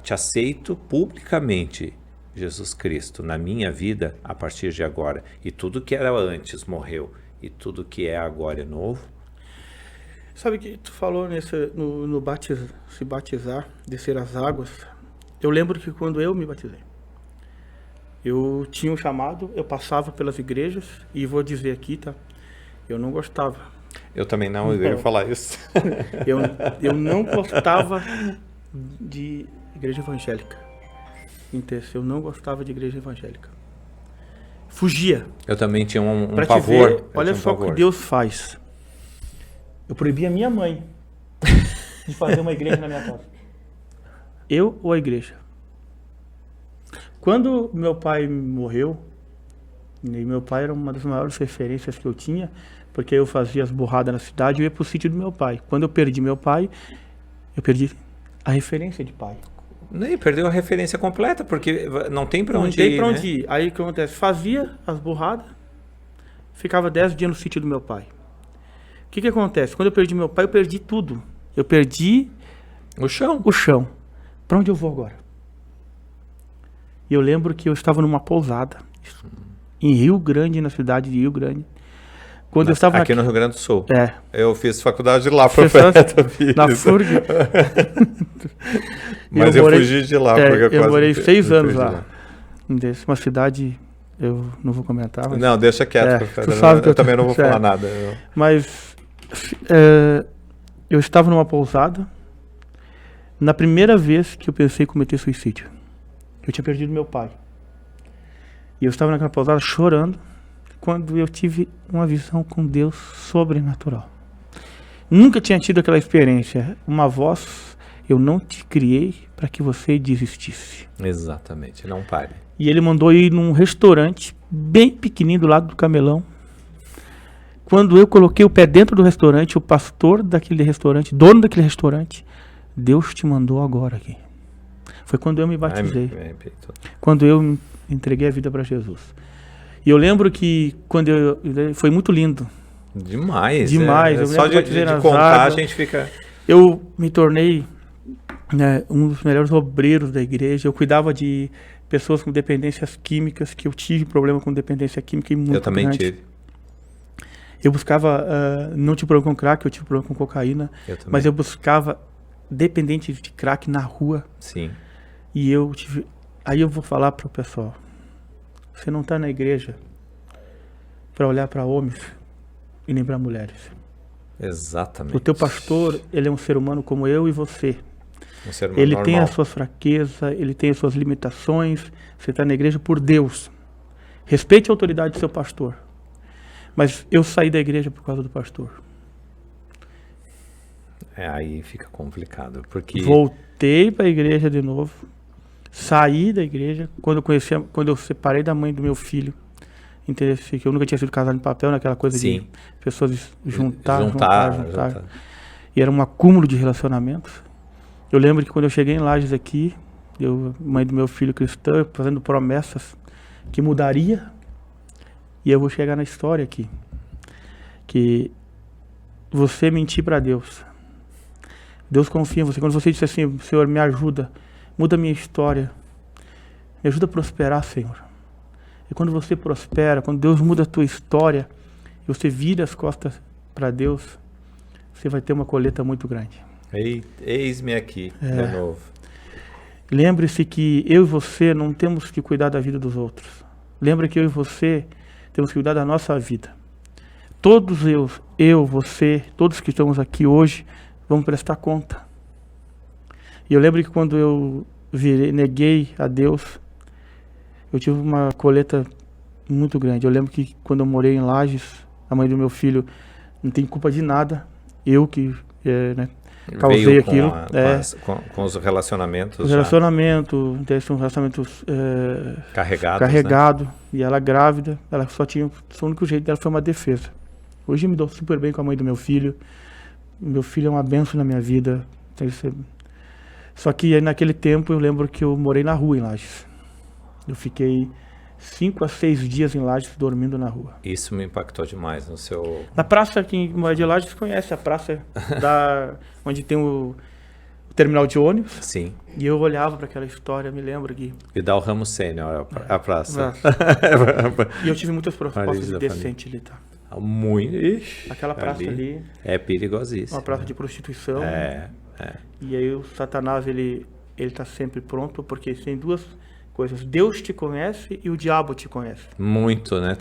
te aceito publicamente, Jesus Cristo, na minha vida a partir de agora, e tudo que era antes morreu, e tudo que é agora é novo. Sabe que tu falou se batizar, descer as águas. Eu lembro que quando eu me batizei, eu tinha um chamado, eu passava pelas igrejas, e vou dizer aqui, tá? Eu não gostava. Eu também não, eu ia falar isso. Eu não gostava de igreja evangélica. Eu não gostava de igreja evangélica. Fugia. Eu também tinha um pra pavor. Ver, olha só o que Deus faz. Eu proibi a minha mãe de fazer uma igreja na minha casa. Eu ou a igreja? Quando meu pai morreu, e meu pai era uma das maiores referências que eu tinha, porque eu fazia as burradas na cidade e eu ia pro sítio do meu pai. Quando eu perdi meu pai, eu perdi a referência de pai. Nem perdeu a referência completa, porque não tem pra onde ir. Não tem pra onde ir. Aí o que acontece? Fazia as burradas, ficava 10 dias no sítio do meu pai. O que acontece? Quando eu perdi meu pai, eu perdi tudo. Eu perdi o chão. Pra onde eu vou agora? E eu lembro que eu estava numa pousada em Rio Grande, na cidade de Rio Grande. Quando eu estava aqui no Rio Grande do Sul. É. Eu fiz faculdade lá, profeta. Na FURG. Mas eu fugi de lá. Porque eu morei 6 anos lá. Uma cidade, eu não vou comentar. Mas... Não, deixa quieto, profeta. Eu também não vou falar nada. Mas eu estava numa pousada. Na primeira vez que eu pensei em cometer suicídio, eu tinha perdido meu pai. E eu estava naquela pousada chorando, quando eu tive uma visão com Deus sobrenatural. Nunca tinha tido aquela experiência. Uma voz: eu não te criei para que você desistisse. Exatamente, não pare. E ele mandou ir num restaurante bem pequenininho do lado do Camelão. Quando eu coloquei o pé dentro do restaurante, o pastor daquele restaurante, dono daquele restaurante: Deus te mandou agora aqui. Foi quando eu me batizei. Quando eu entreguei a vida para Jesus. E eu lembro que foi muito lindo. Demais. Só de contar águas, a gente fica... Eu me tornei um dos melhores obreiros da igreja. Eu cuidava de pessoas com dependências químicas, que eu tive problema com dependência química e muito Eu também grande. tive. Eu buscava, não tive problema com crack, eu tive problema com cocaína. Mas eu buscava dependente de crack na rua. Sim. E aí eu vou falar para o pessoal: você não está na igreja para olhar para homens e nem para mulheres. Exatamente. O teu pastor, ele é um ser humano como eu e você. Um ser humano ele normal. Tem as suas fraquezas, ele tem as suas limitações. Você está na igreja por Deus. Respeite a autoridade do seu pastor. Mas eu saí da igreja por causa do pastor. Aí fica complicado, porque... Voltei para a igreja de novo. Saí da igreja quando eu separei da mãe do meu filho. Interessante, que eu nunca tinha sido casado em papel, naquela coisa Sim. de pessoas juntar. Juntar. E era um acúmulo de relacionamentos. Eu lembro que quando eu cheguei em Lages aqui, mãe do meu filho cristã, fazendo promessas que mudaria. E eu vou chegar na história aqui. Que você mentir para Deus. Deus confia em você. Quando você disse assim: Senhor, me ajuda, muda a minha história, me ajuda a prosperar, Senhor. E quando você prospera, quando Deus muda a tua história, e você vira as costas para Deus, você vai ter uma colheita muito grande. Eis-me aqui, de novo. Lembre-se que eu e você não temos que cuidar da vida dos outros. Lembre que eu e você temos que cuidar da nossa vida. Todos você, todos que estamos aqui hoje, vamos prestar conta. E eu lembro que quando eu neguei a Deus, eu tive uma colheita muito grande. Eu lembro que quando eu morei em Lages, a mãe do meu filho não tem culpa de nada. Eu que causei aquilo. Com os relacionamentos. Os relacionamentos, são relacionamentos carregados. Né? E ela grávida, o único jeito dela foi uma defesa. Hoje eu me dou super bem com a mãe do meu filho. Meu filho é uma bênção na minha vida. Só que naquele tempo eu lembro que eu morei na rua em Lages. Eu fiquei 5 a 6 dias em Lages dormindo na rua. Isso me impactou demais no seu... Na praça, quem mora de Lages conhece a praça onde tem o terminal de ônibus. Sim. E eu olhava para aquela história, me lembro, Gui. Vidal Ramos Sênior, a praça. E eu tive muitas propostas da decentes ali, tá? Muito. Ixi, Aquela praça ali é perigosíssima. uma praça de prostituição. É. E aí o Satanás, ele tá sempre pronto, porque tem duas coisas. Deus te conhece e o diabo te conhece. Muito, né?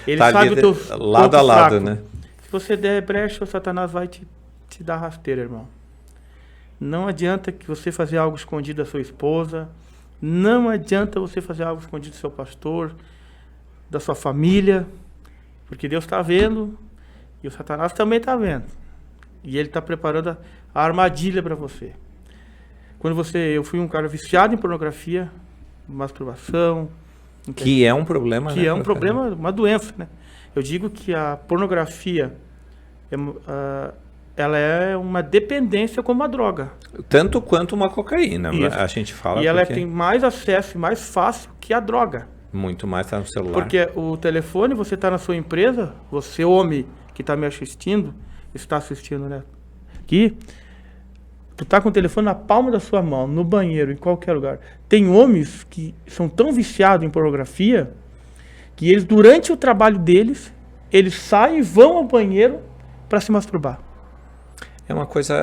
Ele tá sabe ali, o teu lado a lado, fraco. né? Se você der brecha, o Satanás vai te dar rasteira, irmão. Não adianta que você fazer algo escondido da sua esposa. Não adianta você fazer algo escondido do seu pastor, da sua família. Porque Deus está vendo e o Satanás também está vendo. E ele está preparando a armadilha para você. Eu fui um cara viciado em pornografia, masturbação. Que é um problema, Que né? é um problema, uma doença, né? Eu digo que a pornografia, ela é uma dependência como uma droga. Tanto quanto uma cocaína, Isso. a gente fala. E ela porque tem mais acesso e mais fácil que a droga. muito mais tá no celular. Porque o telefone, você está na sua empresa, você, homem que está me assistindo, está assistindo, né? Aqui, tu tá com o telefone na palma da sua mão, no banheiro, em qualquer lugar. Tem homens que são tão viciados em pornografia que eles, durante o trabalho deles, eles saem e vão ao banheiro para se masturbar. É uma coisa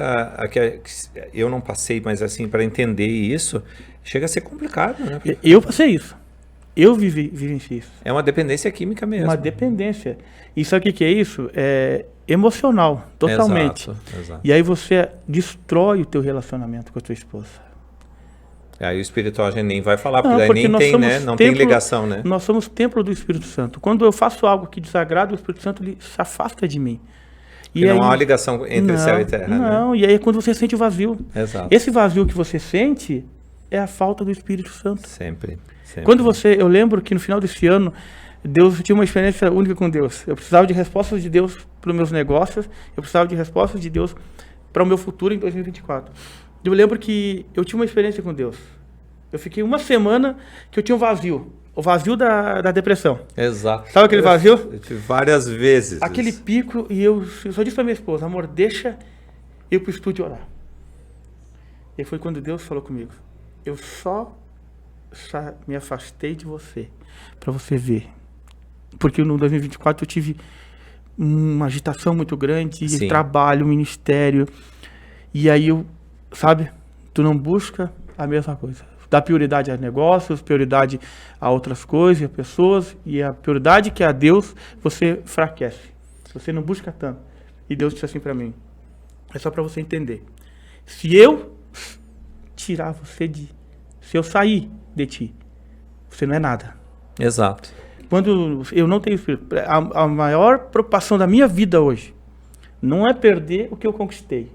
que eu não passei, mas assim, para entender isso, chega a ser complicado, né? Eu passei isso. Eu vivenciei isso. É uma dependência química mesmo. Uma dependência. E sabe o que é isso? É emocional, totalmente. Exato. E aí você destrói o teu relacionamento com a tua esposa. Aí o espiritual a gente nem vai falar, porque daí porque nem nós tem, somos né? Não tem ligação, né? Nós somos templo do Espírito Santo. Quando eu faço algo que desagrada, o Espírito Santo ele se afasta de mim. E não há uma ligação entre céu e terra, Não, né? E aí é quando você sente o vazio. Exato. Esse vazio que você sente é a falta do Espírito Santo. Sempre. Eu lembro que no final desse ano, Deus tinha uma experiência única com Deus. Eu precisava de respostas de Deus para os meus negócios, eu precisava de respostas de Deus para o meu futuro em 2024. Eu lembro que eu tinha uma experiência com Deus. Eu fiquei uma semana que eu tinha um vazio. O vazio da depressão. Exato. Sabe aquele vazio? Eu tive várias vezes. Aquele pico, e eu só disse para minha esposa, amor, deixa eu pro estúdio orar. E foi quando Deus falou comigo. Eu só me afastei de você, para você ver. Porque no 2024 eu tive uma agitação muito grande, Sim. Trabalho, ministério. E aí tu não busca a mesma coisa. Dá prioridade a negócios, prioridade a outras coisas, a pessoas, e a prioridade que é a Deus, você enfraquece. Você não busca tanto. E Deus disse assim para mim, é só para você entender. Se eu tirar você se eu sair de ti, você não é nada. Exato. Quando eu não tenho espírito, a maior preocupação da minha vida hoje não é perder o que eu conquistei.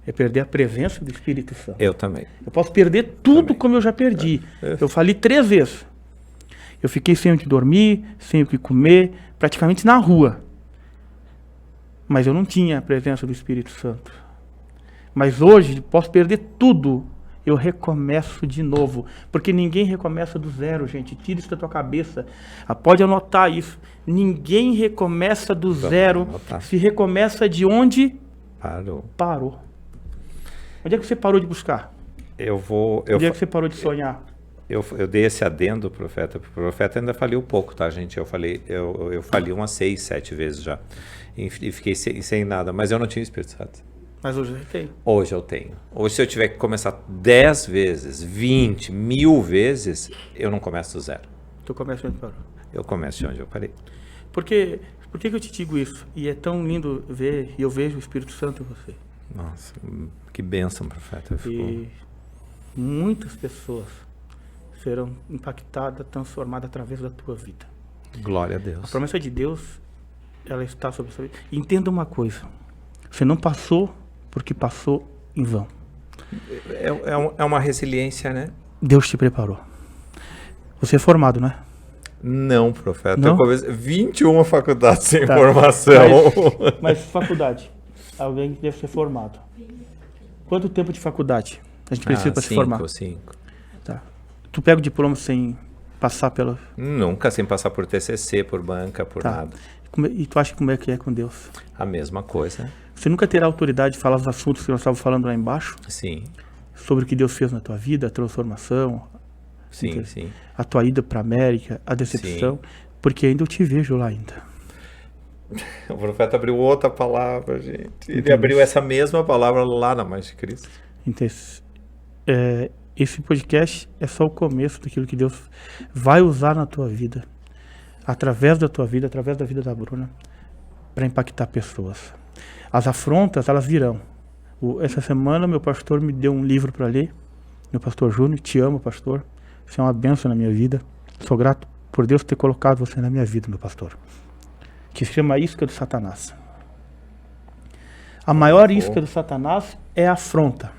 É perder a presença do Espírito Santo. Eu também. Eu posso perder tudo como eu já perdi. Eu falei 3 vezes. Eu fiquei sem o que dormir, sem o que comer, praticamente na rua. Mas eu não tinha a presença do Espírito Santo. Mas hoje, posso perder tudo. Eu recomeço de novo. Porque ninguém recomeça do zero, gente. Tira isso da tua cabeça. Pode anotar isso. Ninguém recomeça do zero. Se recomeça de onde parou. Onde é que você parou de buscar? Onde é que você parou de sonhar? Eu dei esse adendo, profeta. O profeta ainda faliu pouco, tá, gente? Eu falei umas 6, 7 vezes já. E fiquei sem nada. Mas eu não tinha Espírito Santo. Mas hoje eu tenho. Hoje eu tenho. Hoje, se eu tiver que começar 10 vezes, 20, 1000 vezes, eu não começo do zero. Tu começa onde parou. Eu começo de onde eu parei. Por que eu te digo isso? E é tão lindo ver, e eu vejo o Espírito Santo em você. Nossa, que bênção, profeta. E muitas pessoas serão impactadas, transformadas através da tua vida. Glória a Deus. A promessa de Deus, ela está sobre a sua vida. Entenda uma coisa. Você não passou porque passou em vão. É uma resiliência, né? Deus te preparou. Você é formado, né? Não, profeta. Não? Eu comecei 21 faculdades sem Tá. formação. Mas faculdade. Alguém deve ser formado. Quanto tempo de faculdade a gente precisa para se formar? 5. Tá. Tu pega o diploma sem passar pela... Nunca, sem passar por TCC, por banca, por nada. E tu acha como é que é com Deus? A mesma coisa. Você nunca terá autoridade de falar os assuntos que nós estávamos falando lá embaixo? Sim. Sobre o que Deus fez na tua vida, a transformação, Sim, sim. a tua ida para a América, a decepção, porque ainda eu te vejo lá ainda. O profeta abriu outra palavra, gente. Ele abriu essa mesma palavra lá na Mais de Cristo. Então, esse podcast é só o começo daquilo que Deus vai usar na tua vida, através da tua vida, através da vida da Bruna, para impactar pessoas. As afrontas, elas virão. Essa semana, meu pastor me deu um livro para ler, meu pastor Júnior. Te amo, pastor. Você é uma bênção na minha vida. Sou grato por Deus ter colocado você na minha vida, meu pastor. Que se chama Isca do Satanás. A maior isca do Satanás é a afronta.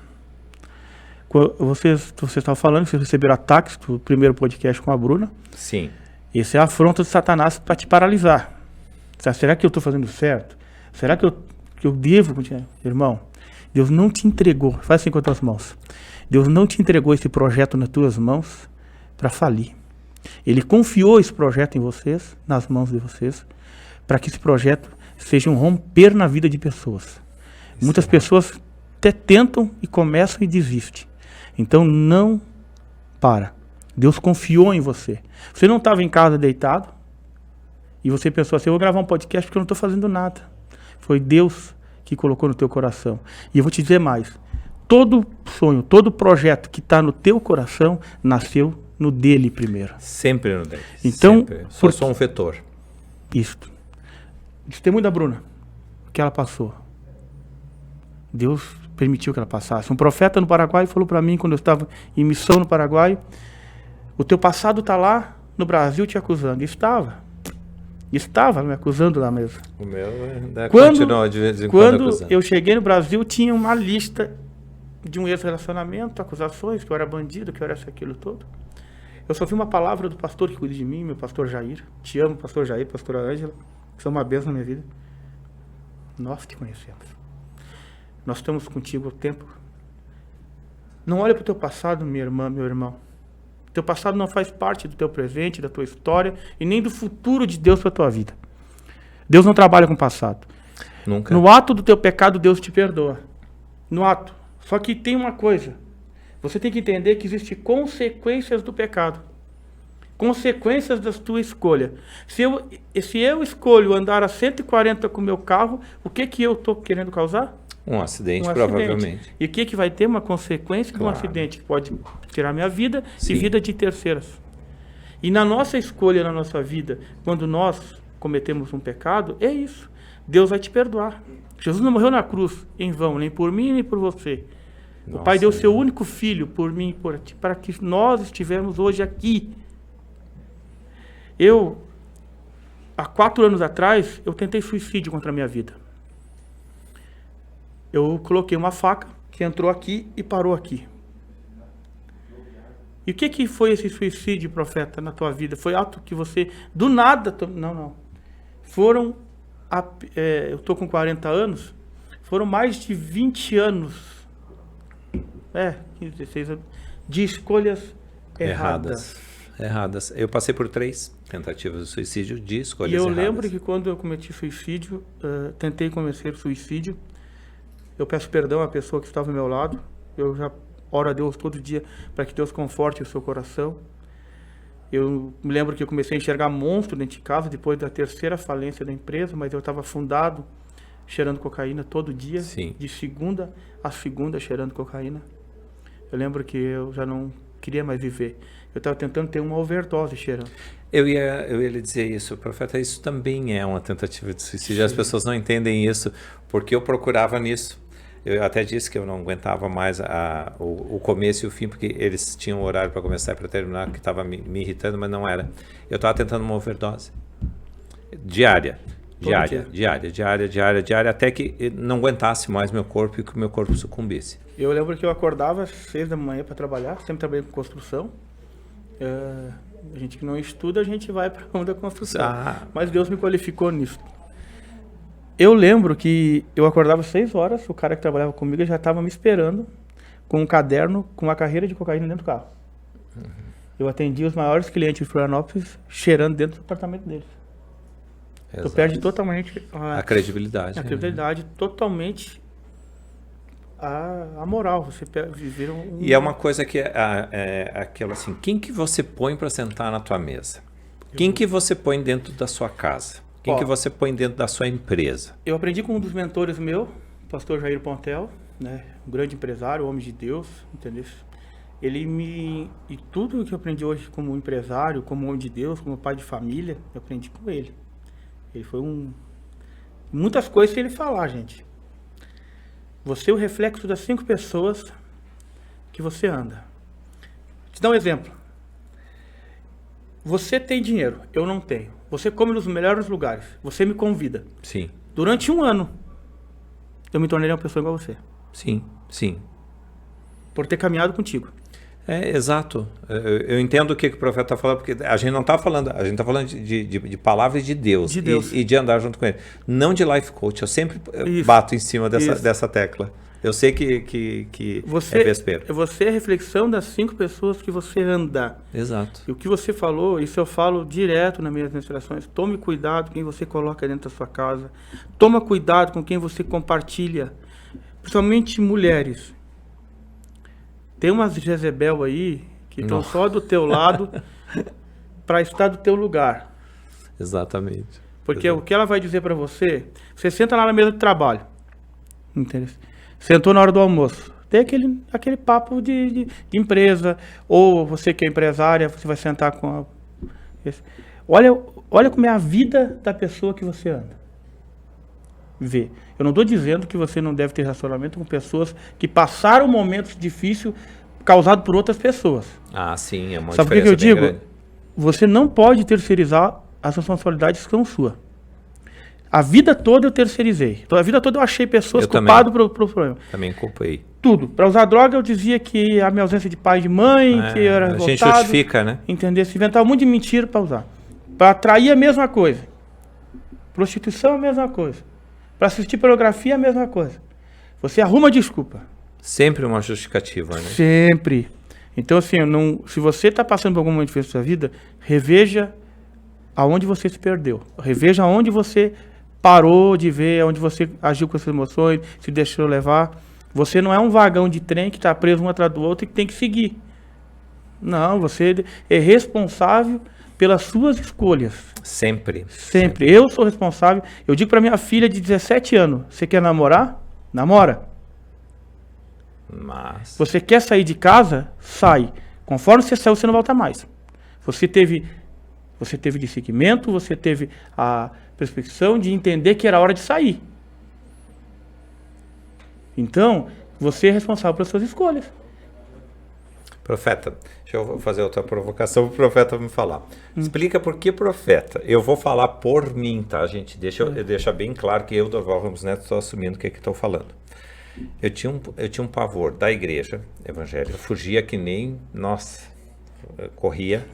Você estava falando que vocês receberam ataques do primeiro podcast com a Bruna. Sim. Esse é a afronta do Satanás para te paralisar. Será que eu estou fazendo certo? Será que eu devo continuar? Irmão, Deus não te entregou, faz assim com as tuas mãos. Deus não te entregou esse projeto nas tuas mãos para falir. Ele confiou esse projeto em vocês, nas mãos de vocês, para que esse projeto seja um romper na vida de pessoas. Muitas pessoas até tentam e começam e desistem. Então não para. Deus confiou em você. Você não estava em casa deitado e você pensou assim, eu vou gravar um podcast porque eu não estou fazendo nada. Foi Deus que colocou no teu coração. E eu vou te dizer mais. Todo sonho, todo projeto que está no teu coração nasceu no dele primeiro. Sempre no dele. Então, sempre. Sou um vetor. Isto. Testemunho da Bruna, que ela passou. Deus permitiu que ela passasse. Um profeta no Paraguai falou para mim, quando eu estava em missão no Paraguai, o teu passado está lá no Brasil te acusando. Estava me acusando lá mesmo. O meu continua de vez em quando acusando. Eu cheguei no Brasil, tinha uma lista de um ex-relacionamento, acusações, que eu era bandido, que eu era isso, aquilo todo. Eu só vi uma palavra do pastor que cuida de mim, meu pastor Jair. Te amo, pastor Jair, pastora Ângela. São uma bênção na minha vida. Nós te conhecemos. Nós estamos contigo há tempo. Não olha para o teu passado, minha irmã, meu irmão. Teu passado não faz parte do teu presente, da tua história e nem do futuro de Deus para a tua vida. Deus não trabalha com o passado. Nunca. No ato do teu pecado, Deus te perdoa. No ato. Só que tem uma coisa. Você tem que entender que existem consequências do pecado. Consequências da tua escolha. Se eu escolho andar a 140 com o meu carro, o que eu estou querendo causar? Um acidente, provavelmente. E o que vai ter? Uma consequência de um acidente que pode tirar minha vida e vida de terceiras. E na nossa escolha, na nossa vida, quando nós cometemos um pecado, é isso. Deus vai te perdoar. Jesus não morreu na cruz em vão, nem por mim, nem por você. O Pai deu seu único filho por mim e por ti, para que nós estivermos hoje aqui. Há 4 anos atrás, eu tentei suicídio contra a minha vida. Eu coloquei uma faca que entrou aqui e parou aqui. E o que foi esse suicídio, profeta, na tua vida? Foi ato que você, do nada... Não. Eu estou com 40 anos, foram mais de 20 anos, 15, 16 anos, de escolhas erradas. Eu passei por 3 tentativas de suicídio de escolhas erradas. erradas. E eu lembro que quando eu cometi suicídio, tentei cometer suicídio, eu peço perdão à pessoa que estava ao meu lado. Eu já oro a Deus todo dia para que Deus conforte o seu coração. Eu me lembro que eu comecei a enxergar monstro dentro de casa depois da 3ª falência da empresa, mas eu estava afundado, cheirando cocaína todo dia. Sim. De segunda a segunda cheirando cocaína. Eu lembro que eu já não queria mais viver. Eu estava tentando ter uma overdose cheirando. Eu ia lhe dizer isso, profeta, isso também é uma tentativa de suicídio. Sim. As pessoas não entendem isso, porque eu procurava nisso. Eu até disse que eu não aguentava mais o começo e o fim, porque eles tinham horário para começar e para terminar, que estava me irritando, mas não era. Eu estava tentando uma overdose. Diária, até que não aguentasse mais meu corpo e que o meu corpo sucumbisse. Eu lembro que eu acordava às 6 da manhã para trabalhar, sempre trabalhei com construção. A gente que não estuda, a gente vai para o ramo da construção. Mas Deus me qualificou nisso. Eu lembro que eu acordava às 6 horas, o cara que trabalhava comigo já estava me esperando com um caderno, com uma carreira de cocaína dentro do carro. Eu atendi os maiores clientes de Florianópolis cheirando dentro do apartamento deles. Tu Exato. perde totalmente A credibilidade. a credibilidade, totalmente a moral. Você viver E é uma coisa que é aquela assim, quem que você põe para sentar na tua mesa? Quem que você põe dentro da sua casa? Quem que você põe dentro da sua empresa? Eu aprendi com um dos mentores meu, o pastor Jair Pontel, né? Um grande empresário, homem de Deus, entendeu? E tudo que eu aprendi hoje como empresário, como homem de Deus, como pai de família, eu aprendi com ele. Ele foi muitas coisas que ele falar, gente. Você é o reflexo das 5 pessoas que você anda. Vou te dar um exemplo. Você tem dinheiro, eu não tenho. Você come nos melhores lugares. Você me convida. Sim. Durante 1 ano, eu me tornei uma pessoa igual a você. Sim, sim. Por ter caminhado contigo. Exato. Eu entendo o que o profeta está falando, porque a gente não está falando, a gente está falando de palavras de Deus, De Deus. E de andar junto com ele. Não de life coach, eu sempre Isso. bato em cima Isso. dessa tecla. Eu sei que Você, é vespeiro. você é a reflexão das 5 pessoas que você anda. Exato. E o que você falou, isso eu falo direto nas minhas ministrações. Tome cuidado com quem você coloca dentro da sua casa. Toma cuidado com quem você compartilha. Principalmente mulheres. Tem umas Jezebel aí que estão só do teu lado para estar do teu lugar. Exatamente. Porque o que ela vai dizer para você, você senta lá na mesa de trabalho. Entendeu? Sentou na hora do almoço. Tem aquele papo de empresa. Ou você que é empresária, você vai sentar com Olha como é a vida da pessoa que você anda. Vê. Eu não estou dizendo que você não deve ter relacionamento com pessoas que passaram momentos difíceis causados por outras pessoas. Ah, sim, é uma Sabe por que diferença eu bem digo? grande. Você não pode terceirizar as responsabilidades que são suas. A vida toda eu terceirizei. A vida toda eu achei pessoas Eu culpadas pro problema. Também culpei. Tudo. Para usar droga eu dizia que a minha ausência de pai e de mãe, que eu era A gente revoltado. justifica, né? Entendeu? Se inventava um monte de mentira para usar. Para atrair a mesma coisa. Prostituição é a mesma coisa. Para assistir pornografia é a mesma coisa. Você arruma desculpa. Sempre uma justificativa, né? Sempre. Então, assim, se você está passando por alguma diferença da sua vida, reveja aonde você se perdeu. Reveja aonde você parou de ver, aonde você agiu com as emoções, se deixou levar. Você não é um vagão de trem que está preso um atrás do outro e que tem que seguir. Não, você é responsável pelas suas escolhas. Sempre. Sempre. Eu sou responsável. Eu digo para minha filha de 17 anos, você quer namorar? Namora. Mas... Você quer sair de casa? Sai. Conforme você saiu, você não volta mais. Você teve discernimento, você teve a perspectiva de entender que era hora de sair. Então, você é responsável pelas suas escolhas. Profeta, deixa eu fazer outra provocação para o profeta me falar. Explica por que profeta. Eu vou falar por mim, tá, gente? Deixa eu deixar bem claro que eu, Dorival Ramos Neto, estou assumindo o que estou falando. Eu tinha um pavor da igreja evangélica, eu fugia que nem, nossa, corria.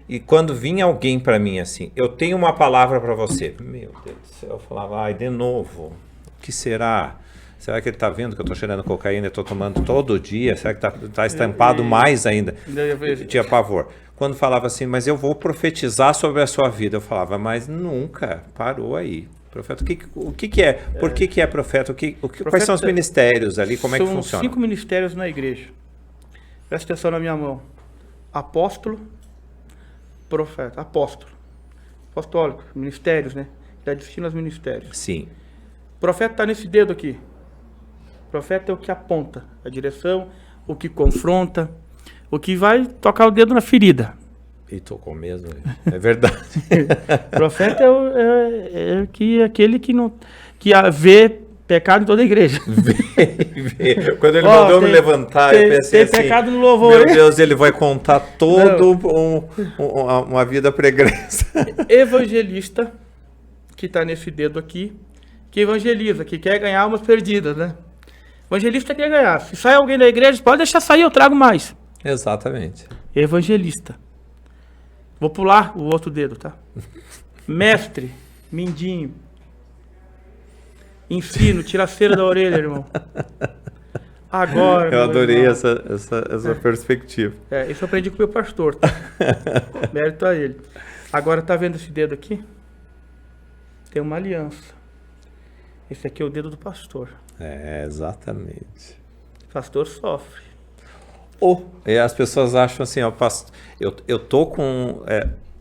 E quando vinha alguém para mim assim, eu tenho uma palavra para você. Meu Deus do céu, eu falava, ai, de novo, o que será? Será que ele está vendo que eu estou cheirando cocaína e estou tomando todo dia? Será que está estampado mais ainda? Eu tinha pavor. Quando falava assim, mas eu vou profetizar sobre a sua vida, eu falava, mas nunca, parou aí. Profeta, o que é? Por que é profeta? Quais são os ministérios ali? Como é que funciona? São 5 ministérios na igreja. Presta atenção na minha mão. Apóstolo, profeta, apóstolo. Apostólico, ministérios, né? Já destina aos ministérios. Sim. Profeta está nesse dedo aqui. Profeta é o que aponta a direção, o que confronta, o que vai tocar o dedo na ferida. E tocou mesmo, é verdade. Profeta é aquele que vê pecado em toda a igreja. Vê. Quando ele mandou me levantar, eu pensei assim, pecado no louvor, meu Deus, ele vai contar uma vida pregressa. Evangelista, que está nesse dedo aqui, que evangeliza, que quer ganhar almas perdidas, né? Evangelista quer ganhar. Se sai alguém da igreja, pode deixar sair, eu trago mais. Exatamente. Evangelista. Vou pular o outro dedo, tá? Mestre, mindinho. Ensino, tira a cera da orelha, irmão. Agora. Eu adorei irmão. essa perspectiva. Isso eu aprendi com o meu pastor. Tá? Mérito a ele. Agora, tá vendo esse dedo aqui? Tem uma aliança. Esse aqui é o dedo do pastor. Exatamente. O pastor sofre. E as pessoas acham assim, ó, eu tô com...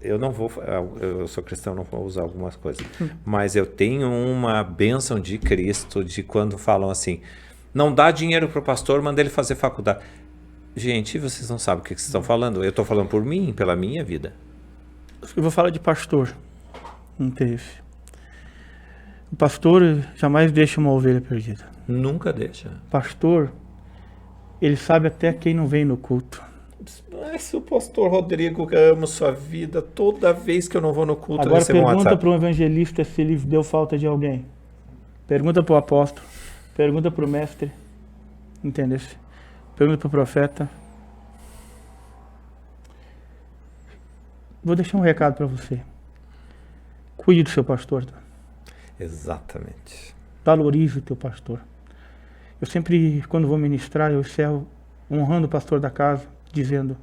eu não vou... Eu sou cristão, não vou usar algumas coisas. Mas eu tenho uma bênção de Cristo de quando falam assim, não dá dinheiro pro pastor, manda ele fazer faculdade. Gente, vocês não sabem o que vocês estão falando. Eu tô falando por mim, pela minha vida. Eu vou falar de pastor. Não teve. O pastor jamais deixa uma ovelha perdida. Nunca deixa. Pastor, ele sabe até quem não vem no culto. Mas o pastor Rodrigo, que eu amo sua vida, toda vez que eu não vou no culto, Agora eu recebo um pergunta WhatsApp. para um evangelista se ele deu falta de alguém. Pergunta para o apóstolo. Pergunta para o mestre. Entendeu? Pergunta para o profeta. Vou deixar um recado para você. Cuide do seu pastor. Exatamente. Valorize o teu pastor. Eu sempre, quando vou ministrar, eu encerro honrando o pastor da casa, dizendo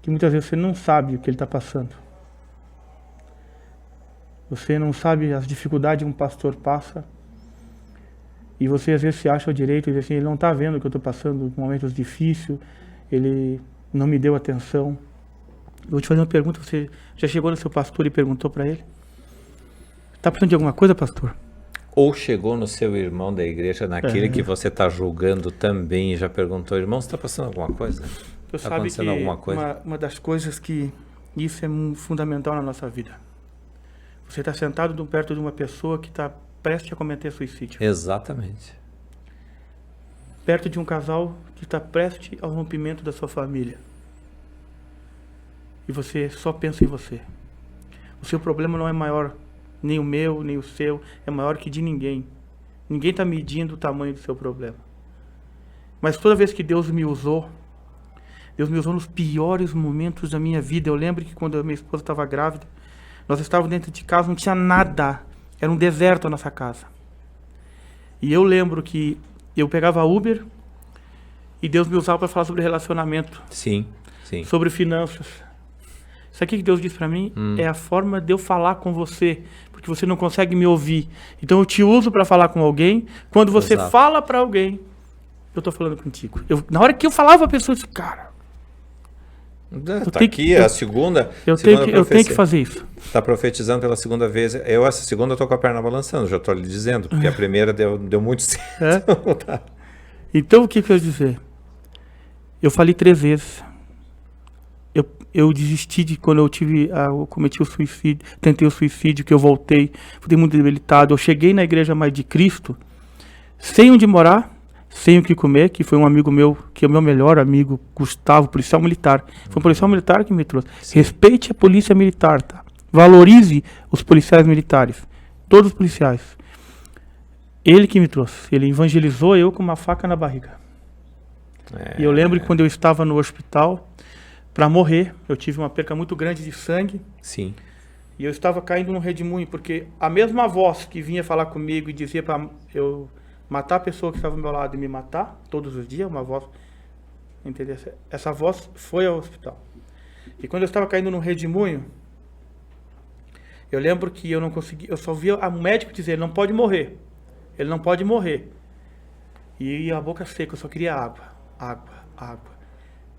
que muitas vezes você não sabe o que ele está passando. Você não sabe as dificuldades que um pastor passa. E você às vezes se acha o direito e diz assim, ele não está vendo o que eu estou passando, momentos difíceis, ele não me deu atenção. Eu vou te fazer uma pergunta, você já chegou no seu pastor e perguntou para ele? Está precisando de alguma coisa, pastor? Ou chegou no seu irmão da igreja, naquele que você está julgando também, e já perguntou, irmão, você está passando alguma coisa? Você Está sabe acontecendo que alguma coisa? uma das coisas que isso é fundamental na nossa vida. Você está sentado perto de uma pessoa que está prestes a cometer suicídio. Exatamente. Perto de um casal que está prestes ao rompimento da sua família. E você só pensa em você. O seu problema não é maior, nem o meu, nem o seu, é maior que de ninguém. Ninguém está medindo o tamanho do seu problema. Mas toda vez que Deus me usou nos piores momentos da minha vida. Eu lembro que quando a minha esposa estava grávida, nós estávamos dentro de casa, não tinha nada. Era um deserto a nossa casa. E eu lembro que eu pegava Uber e Deus me usava para falar sobre relacionamento. Sim, sim. Sobre finanças. Isso aqui que Deus disse para mim é a forma de eu falar com você, porque você não consegue me ouvir. Então eu te uso para falar com alguém. Quando você fala para alguém, eu estou falando contigo. Na hora que eu falava, a pessoa disse, cara... Tá aqui a segunda. Eu tenho que fazer isso. Está profetizando pela segunda vez. Essa segunda, eu tô com a perna balançando, já estou lhe dizendo, porque a primeira deu muito certo. Tá. Então, o que eu ia dizer? Eu falei 3 vezes. Eu desisti quando eu cometi o suicídio, tentei o suicídio, que eu voltei, fui muito debilitado. Eu cheguei na igreja mais de Cristo, sem onde morar, sem o que comer, que foi um amigo meu, que é o meu melhor amigo, Gustavo, policial militar. Foi um policial militar que me trouxe. Sim. Respeite a polícia militar, tá? Valorize os policiais militares. Todos os policiais. Ele que me trouxe. Ele evangelizou eu com uma faca na barriga. E eu lembro que quando eu estava no hospital, para morrer, eu tive uma perca muito grande de sangue. Sim. E eu estava caindo num redemoinho, porque a mesma voz que vinha falar comigo e dizia para eu matar a pessoa que estava ao meu lado e me matar todos os dias, uma voz, entendeu? Essa voz foi ao hospital. E quando eu estava caindo num redemoinho, eu lembro que eu não consegui, eu só via o médico dizer, ele não pode morrer. Ele não pode morrer. E a boca seca, eu só queria água, água, água.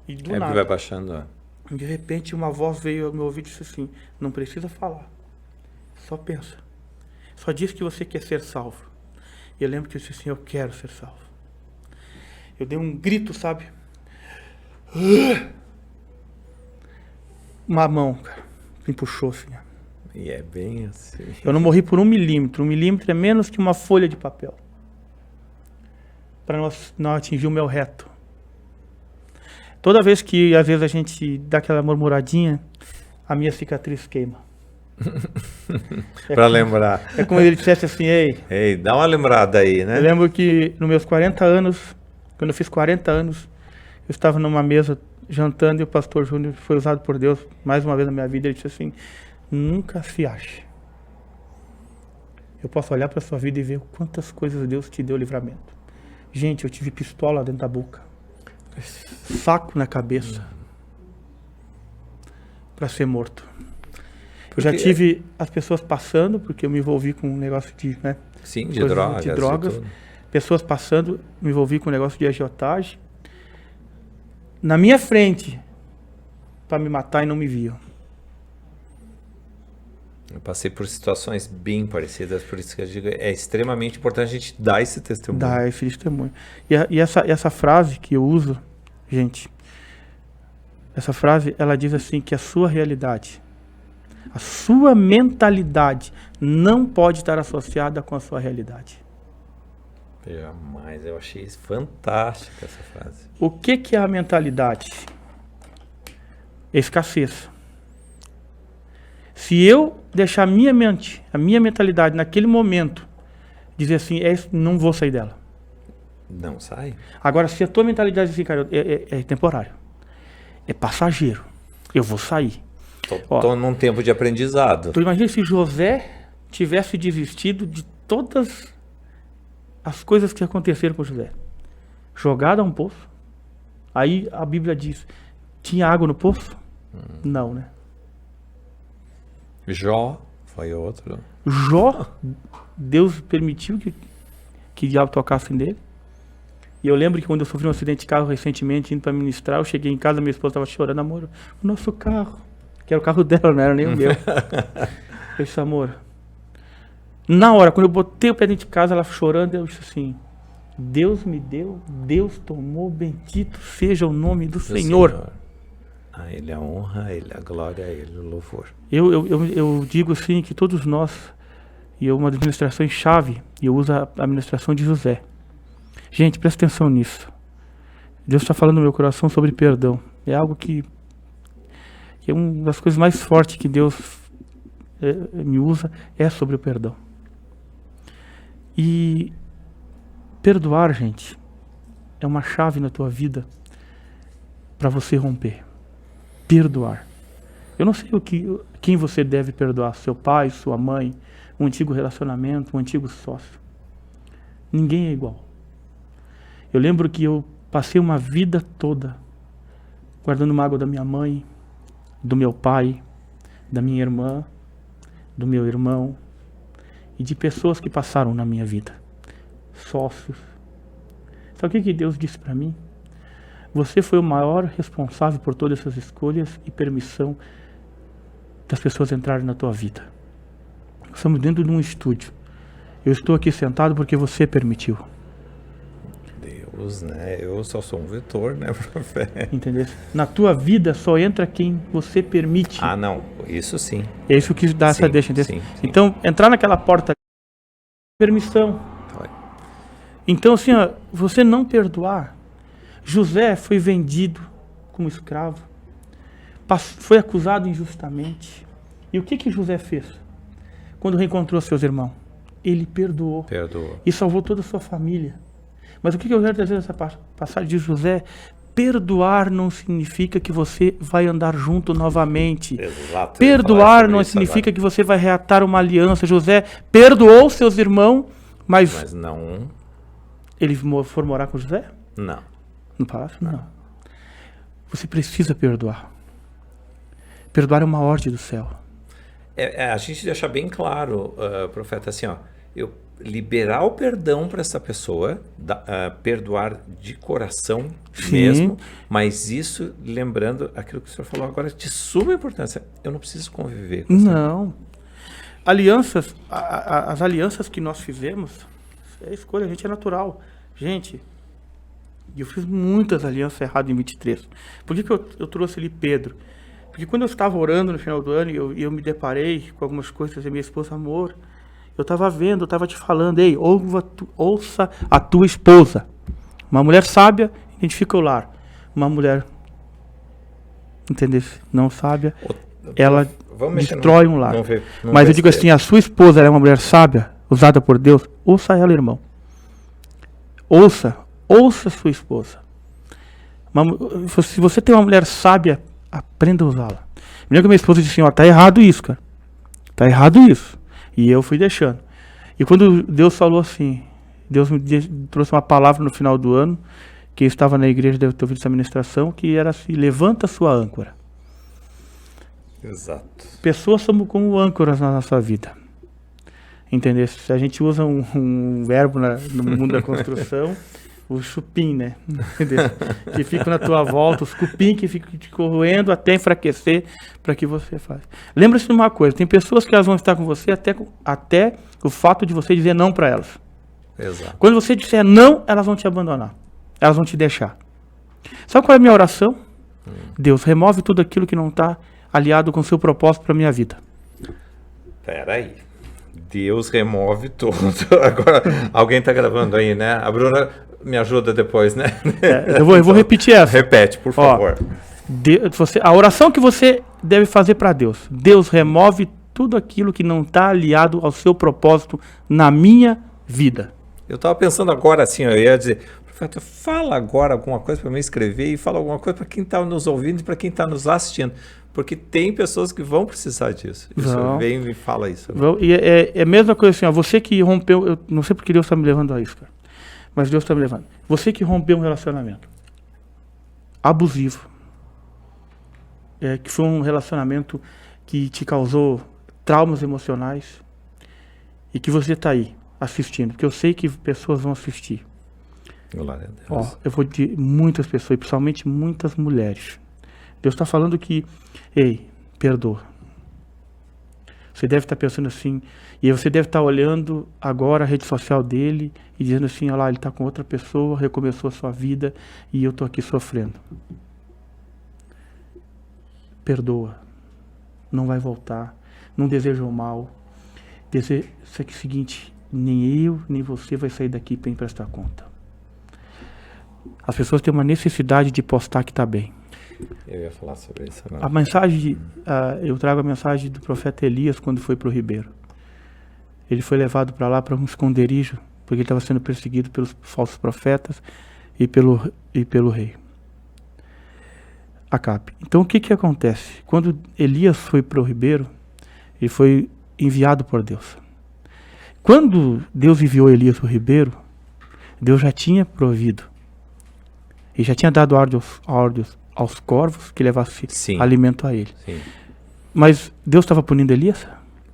E do nada, vai baixando, ó. De repente uma voz veio ao meu ouvido e disse assim, não precisa falar, só pensa. Só diz que você quer ser salvo. E eu lembro que eu disse assim, eu quero ser salvo. Eu dei um grito, sabe? Uma mão, cara, me puxou assim. E é bem assim. Eu não morri por 1 milímetro. 1 milímetro é menos que uma folha de papel. Para não atingir o meu reto. Toda vez que, às vezes, a gente dá aquela murmuradinha, a minha cicatriz queima. Para lembrar. É como ele dissesse assim, ei, dá uma lembrada aí, né? Eu lembro que nos meus 40 anos, quando eu fiz 40 anos, eu estava numa mesa jantando e o pastor Júnior foi usado por Deus mais uma vez na minha vida. Ele disse assim, nunca se ache. Eu posso olhar para a sua vida e ver quantas coisas Deus te deu livramento. Gente, eu tive pistola dentro da boca. Saco na cabeça. Para ser morto. Eu já tive as pessoas passando, porque eu me envolvi com um negócio de, né? Sim, de drogas. Pessoas passando, me envolvi com um negócio de agiotagem. Na minha frente, para me matar e não me viam. Eu passei por situações bem parecidas, por isso que eu digo, é extremamente importante a gente dar esse testemunho. Dar esse testemunho. E essa frase que eu uso, gente, essa frase, ela diz assim, que a sua realidade, a sua mentalidade não pode estar associada com a sua realidade. Jamais, eu achei fantástica essa frase. O que é a mentalidade? Escassez. Se eu deixar a minha mente, a minha mentalidade naquele momento, dizer assim, não vou sair dela. Não sai. Agora, se a tua mentalidade assim, cara, é temporário, é passageiro, eu vou sair. Estou num tempo de aprendizado. Tu imagina se José tivesse desistido de todas as coisas que aconteceram com José. Jogado a um poço. Aí a Bíblia diz, tinha água no poço? Não, né? Jó foi outro. Jó, Deus permitiu que o diabo tocasse nele. E eu lembro que quando eu sofri um acidente de carro recentemente, indo para ministrar, eu cheguei em casa, minha esposa estava chorando, amor, o nosso carro, que era o carro dela, não era nem o meu. Eu disse, amor, na hora, quando eu botei o pé dentro de casa, ela chorando, eu disse assim, Deus me deu, Deus tomou, bendito seja o nome do Senhor. A Ele a honra, a Ele a glória, a Ele o louvor. Eu digo assim que todos nós, e uma administração chave, e eu uso a administração de José. Gente, presta atenção nisso. Deus está falando no meu coração sobre perdão. É algo que é uma das coisas mais fortes que Deus me usa, é sobre o perdão. E perdoar, gente, é uma chave na tua vida para você romper. Perdoar. Eu não sei quem você deve perdoar, seu pai, sua mãe, um antigo relacionamento, um antigo sócio. Ninguém é igual. Eu lembro que eu passei uma vida toda guardando mágoa da minha mãe, do meu pai, da minha irmã, do meu irmão e de pessoas que passaram na minha vida. Sócios. Sabe o que Deus disse para mim? Você foi o maior responsável por todas essas escolhas e permissão das pessoas entrarem na tua vida. Estamos dentro de um estúdio. Eu estou aqui sentado porque você permitiu. Deus, né? Eu só sou um vetor, né, profeta? Entendeu? Na tua vida só entra quem você permite. Ah, não. Isso sim. É isso que dá essa deixa. Sim. Então, entrar naquela porta, permissão. Então, assim, ó, você não perdoar. José foi vendido como escravo. Foi acusado injustamente. E o que José fez? Quando reencontrou seus irmãos? Ele perdoou. E salvou toda a sua família. Mas o que eu quero trazer nessa passagem de José? Perdoar não significa que você vai andar junto novamente. Exato. Perdoar não significa que você vai reatar uma aliança. José perdoou seus irmãos, mas não. Eles foram morar com José? Não. No palácio? Não. Você precisa perdoar. Perdoar é uma ordem do céu. A gente deixa bem claro, profeta, assim, ó, eu liberar o perdão para essa pessoa, perdoar de coração mesmo, mas isso, lembrando aquilo que o senhor falou agora, de suma importância. Eu não preciso conviver com não. Alianças, as alianças que nós fizemos, é escolha, a gente é natural. Gente, eu fiz muitas alianças erradas em 23. Por que eu trouxe ali Pedro? Porque quando eu estava orando no final do ano e eu me deparei com algumas coisas, e minha esposa, amor, eu estava vendo, eu estava te falando, ei, ouça a tua esposa. Uma mulher sábia identifica o lar. Uma mulher, entendeu? Não sábia, ela destrói um lar. Mas eu digo assim, a sua esposa ela é uma mulher sábia, usada por Deus, ouça ela, irmão. Ouça a sua esposa. Se você tem uma mulher sábia, aprenda a usá-la. Me lembro que minha esposa disse assim, ó, tá errado isso, cara. Tá errado isso. E eu fui deixando. E quando Deus falou assim, Deus me trouxe uma palavra no final do ano, que eu estava na igreja, deve ter ouvido essa ministração, que era assim: levanta a sua âncora. Exato. Pessoas somos como âncoras na nossa vida. Entendeu? Se a gente usa um verbo no mundo da construção, o chupim, né? Entendeu? Que fica na tua volta, os cupim que ficam te corroendo até enfraquecer para que você faça. Lembra-se de uma coisa: tem pessoas que elas vão estar com você até o fato de você dizer não para elas. Exato. Quando você disser não, elas vão te abandonar. Elas vão te deixar. Sabe qual é a minha oração? Deus, remove tudo aquilo que não está aliado com o seu propósito para a minha vida. Peraí. Deus remove tudo. Agora, alguém está gravando aí, né? A Bruna me ajuda depois, né? Eu vou repetir essa. Repete, por favor. A oração que você deve fazer para Deus. Deus, remove tudo aquilo que não está aliado ao seu propósito na minha vida. Eu estava pensando agora assim, eu ia dizer, profeta, fala agora alguma coisa para mim escrever e fala alguma coisa para quem está nos ouvindo e para quem está nos assistindo. Porque tem pessoas que vão precisar disso. Isso vem e me fala isso. E é a mesma coisa assim, ó, você que rompeu, eu não sei porque Deus está me levando a isso, cara, mas Deus está me levando. Você que rompeu um relacionamento abusivo, que foi um relacionamento que te causou traumas emocionais e que você está aí assistindo, porque eu sei que pessoas vão assistir. Glória a Deus. Eu vou dizer muitas pessoas, principalmente muitas mulheres. Deus está falando que, ei, perdoa. Você deve estar pensando assim, e você deve estar olhando agora a rede social dele e dizendo assim: olha lá, ele está com outra pessoa, recomeçou a sua vida e eu estou aqui sofrendo. Perdoa. Não vai voltar. Não deseja o mal. Deseja o seguinte: nem eu, nem você vai sair daqui para prestar conta. As pessoas têm uma necessidade de postar que está bem. Eu ia falar sobre isso agora. A mensagem, eu trago a mensagem do profeta Elias quando foi para o Ribeiro. Ele foi levado para lá para um esconderijo, porque ele estava sendo perseguido pelos falsos profetas e pelo rei Acabe. Então o que acontece? Quando Elias foi para o Ribeiro, ele foi enviado por Deus. Quando Deus enviou Elias para o Ribeiro, Deus já tinha provido. E já tinha dado ordens aos corvos que levassem alimento a ele. Sim. Mas Deus estava punindo Elias?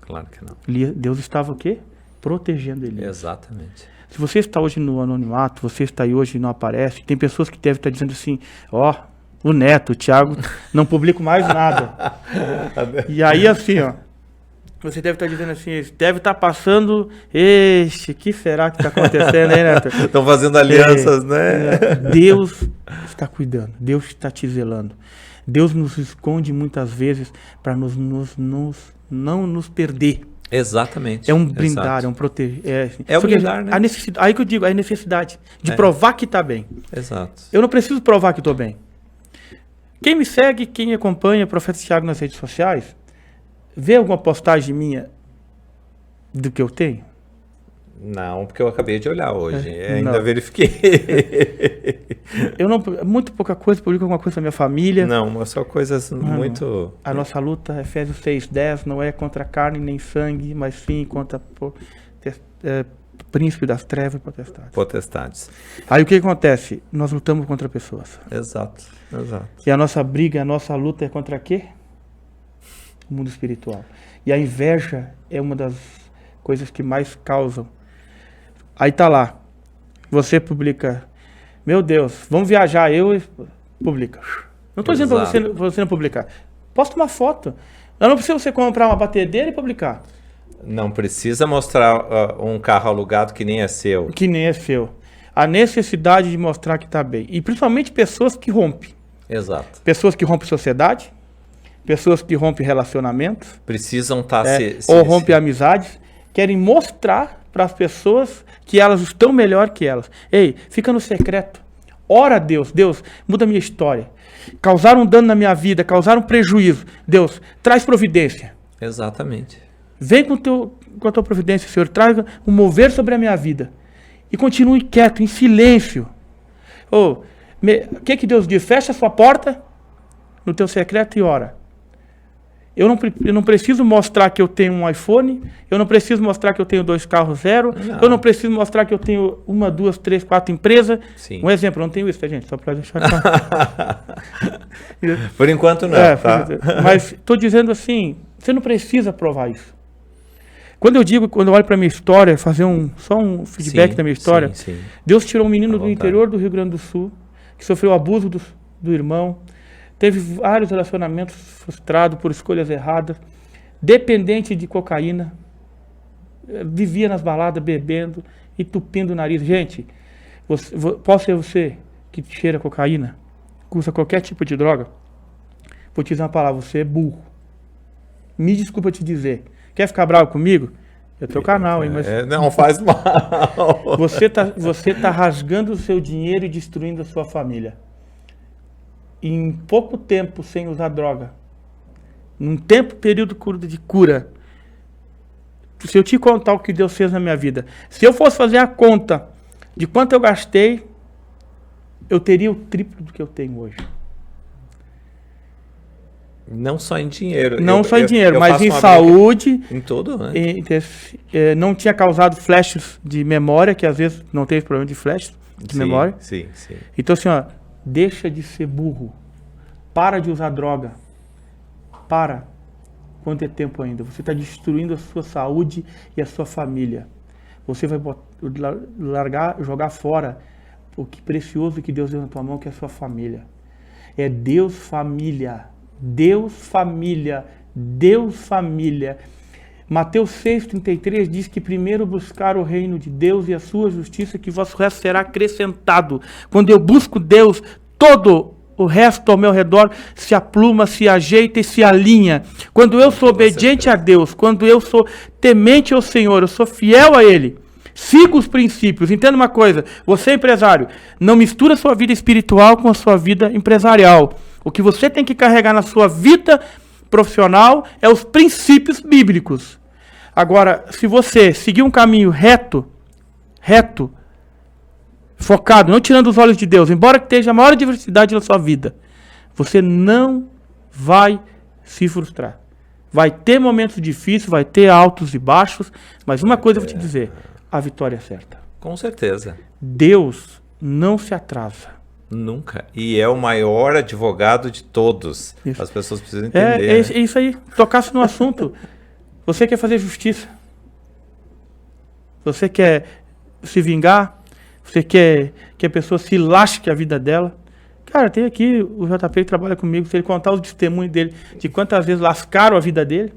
Claro que não. Deus estava o quê? Protegendo Elias. Exatamente. Se você está hoje no anonimato, você está aí hoje e não aparece, tem pessoas que devem estar dizendo assim: ó, o Neto, o Thiago, não publico mais nada. E aí assim, ó, você deve estar dizendo assim, deve estar passando, que será que está acontecendo aí, Neto? Estão fazendo alianças, né? Deus está cuidando, Deus está te zelando. Deus nos esconde muitas vezes para não nos perder. Exatamente. É um brindar, é um proteger. É um brindar, né? Aí que eu digo, a necessidade de provar que está bem. Exato. Eu não preciso provar que estou bem. Quem me segue, quem acompanha o Profeta Thiago nas redes sociais, vê alguma postagem minha do que eu tenho? Não, porque eu acabei de olhar hoje. Ainda não. Verifiquei. Eu não, muito pouca coisa, publico alguma coisa da minha família. Não, mas só coisas muito... A nossa luta, Efésios 6:10, não é contra carne nem sangue, mas sim contra príncipe das trevas e potestades. Aí o que acontece? Nós lutamos contra pessoas. Exato. E a nossa briga, a nossa luta é contra quê? O mundo espiritual. E a inveja é uma das coisas que mais causam. Aí tá lá, você publica, meu Deus, vamos viajar, publica. Não estou dizendo para você não publicar. Posta uma foto. Não precisa você comprar uma batedeira e publicar. Não precisa mostrar um carro alugado que nem é seu. Que nem é seu. A necessidade de mostrar que está bem. E principalmente pessoas que rompem. Exato. Pessoas que rompem sociedade, pessoas que rompem relacionamentos. Precisam estar ou rompem amizades. Querem mostrar para as pessoas que elas estão melhor que elas. Ei, fica no secreto. Ora a Deus. Deus, muda a minha história. Causaram dano na minha vida, causaram prejuízo. Deus, traz providência. Exatamente. Vem com a tua providência, Senhor. Traga um mover sobre a minha vida. E continue quieto, em silêncio. O que Deus diz? Fecha a sua porta no teu secreto e ora. Eu não preciso mostrar que eu tenho um iPhone, eu não preciso mostrar que eu tenho 2 carros zero, eu não preciso mostrar que eu tenho 1, 2, 3, 4 empresas. Sim. Um exemplo, eu não tenho isso, tá, gente? Só para deixar claro. Por enquanto não, tá? Mas estou dizendo assim, você não precisa provar isso. Quando eu olho para a minha história, fazer só um feedback da minha história, Deus tirou um menino do interior do Rio Grande do Sul, que sofreu abuso do irmão, teve vários relacionamentos frustrados por escolhas erradas, dependente de cocaína, vivia nas baladas bebendo, entupindo o nariz. Gente, pode ser você que cheira cocaína, que usa qualquer tipo de droga, vou te dizer uma palavra, você é burro. Me desculpa te dizer. Quer ficar bravo comigo? É o teu canal, hein? Mas não faz mal. Você tá rasgando o seu dinheiro e destruindo a sua família. Em pouco tempo sem usar droga, num período de cura, se eu te contar o que Deus fez na minha vida, se eu fosse fazer a conta de quanto eu gastei, eu teria o triplo do que eu tenho hoje. Não só em dinheiro. Não só em dinheiro, mas em saúde. Em tudo, né? Não tinha causado flashes de memória, que às vezes não tem problema de flash de memória. Sim. Então assim, ó, deixa de ser burro. Para de usar droga. Para. Quanto é tempo ainda? Você está destruindo a sua saúde e a sua família. Você vai jogar fora o que precioso que Deus deu na tua mão, que é a sua família. É Deus família. Deus família. Deus família. Mateus 6,33 diz que primeiro buscar o reino de Deus e a sua justiça, que o vosso resto será acrescentado. Quando eu busco Deus, todo o resto ao meu redor se apluma, se ajeita e se alinha. Quando eu sou obediente a Deus, quando eu sou temente ao Senhor, eu sou fiel a Ele, sigo os princípios. Entenda uma coisa, você é empresário, não mistura sua vida espiritual com a sua vida empresarial. O que você tem que carregar na sua vida profissional é os princípios bíblicos. Agora, se você seguir um caminho reto, focado, não tirando os olhos de Deus, embora que esteja a maior diversidade na sua vida, você não vai se frustrar. Vai ter momentos difíceis, vai ter altos e baixos, mas uma coisa eu vou te dizer, a vitória é certa. Com certeza. Deus não se atrasa. Nunca. E é o maior advogado de todos. Isso. As pessoas precisam entender. É isso aí. Tocasse no assunto. Você quer fazer justiça? Você quer se vingar? Você quer que a pessoa se lasque a vida dela? Cara, tem aqui o JP que trabalha comigo. Se ele contar os testemunhos dele, de quantas vezes lascaram a vida dele,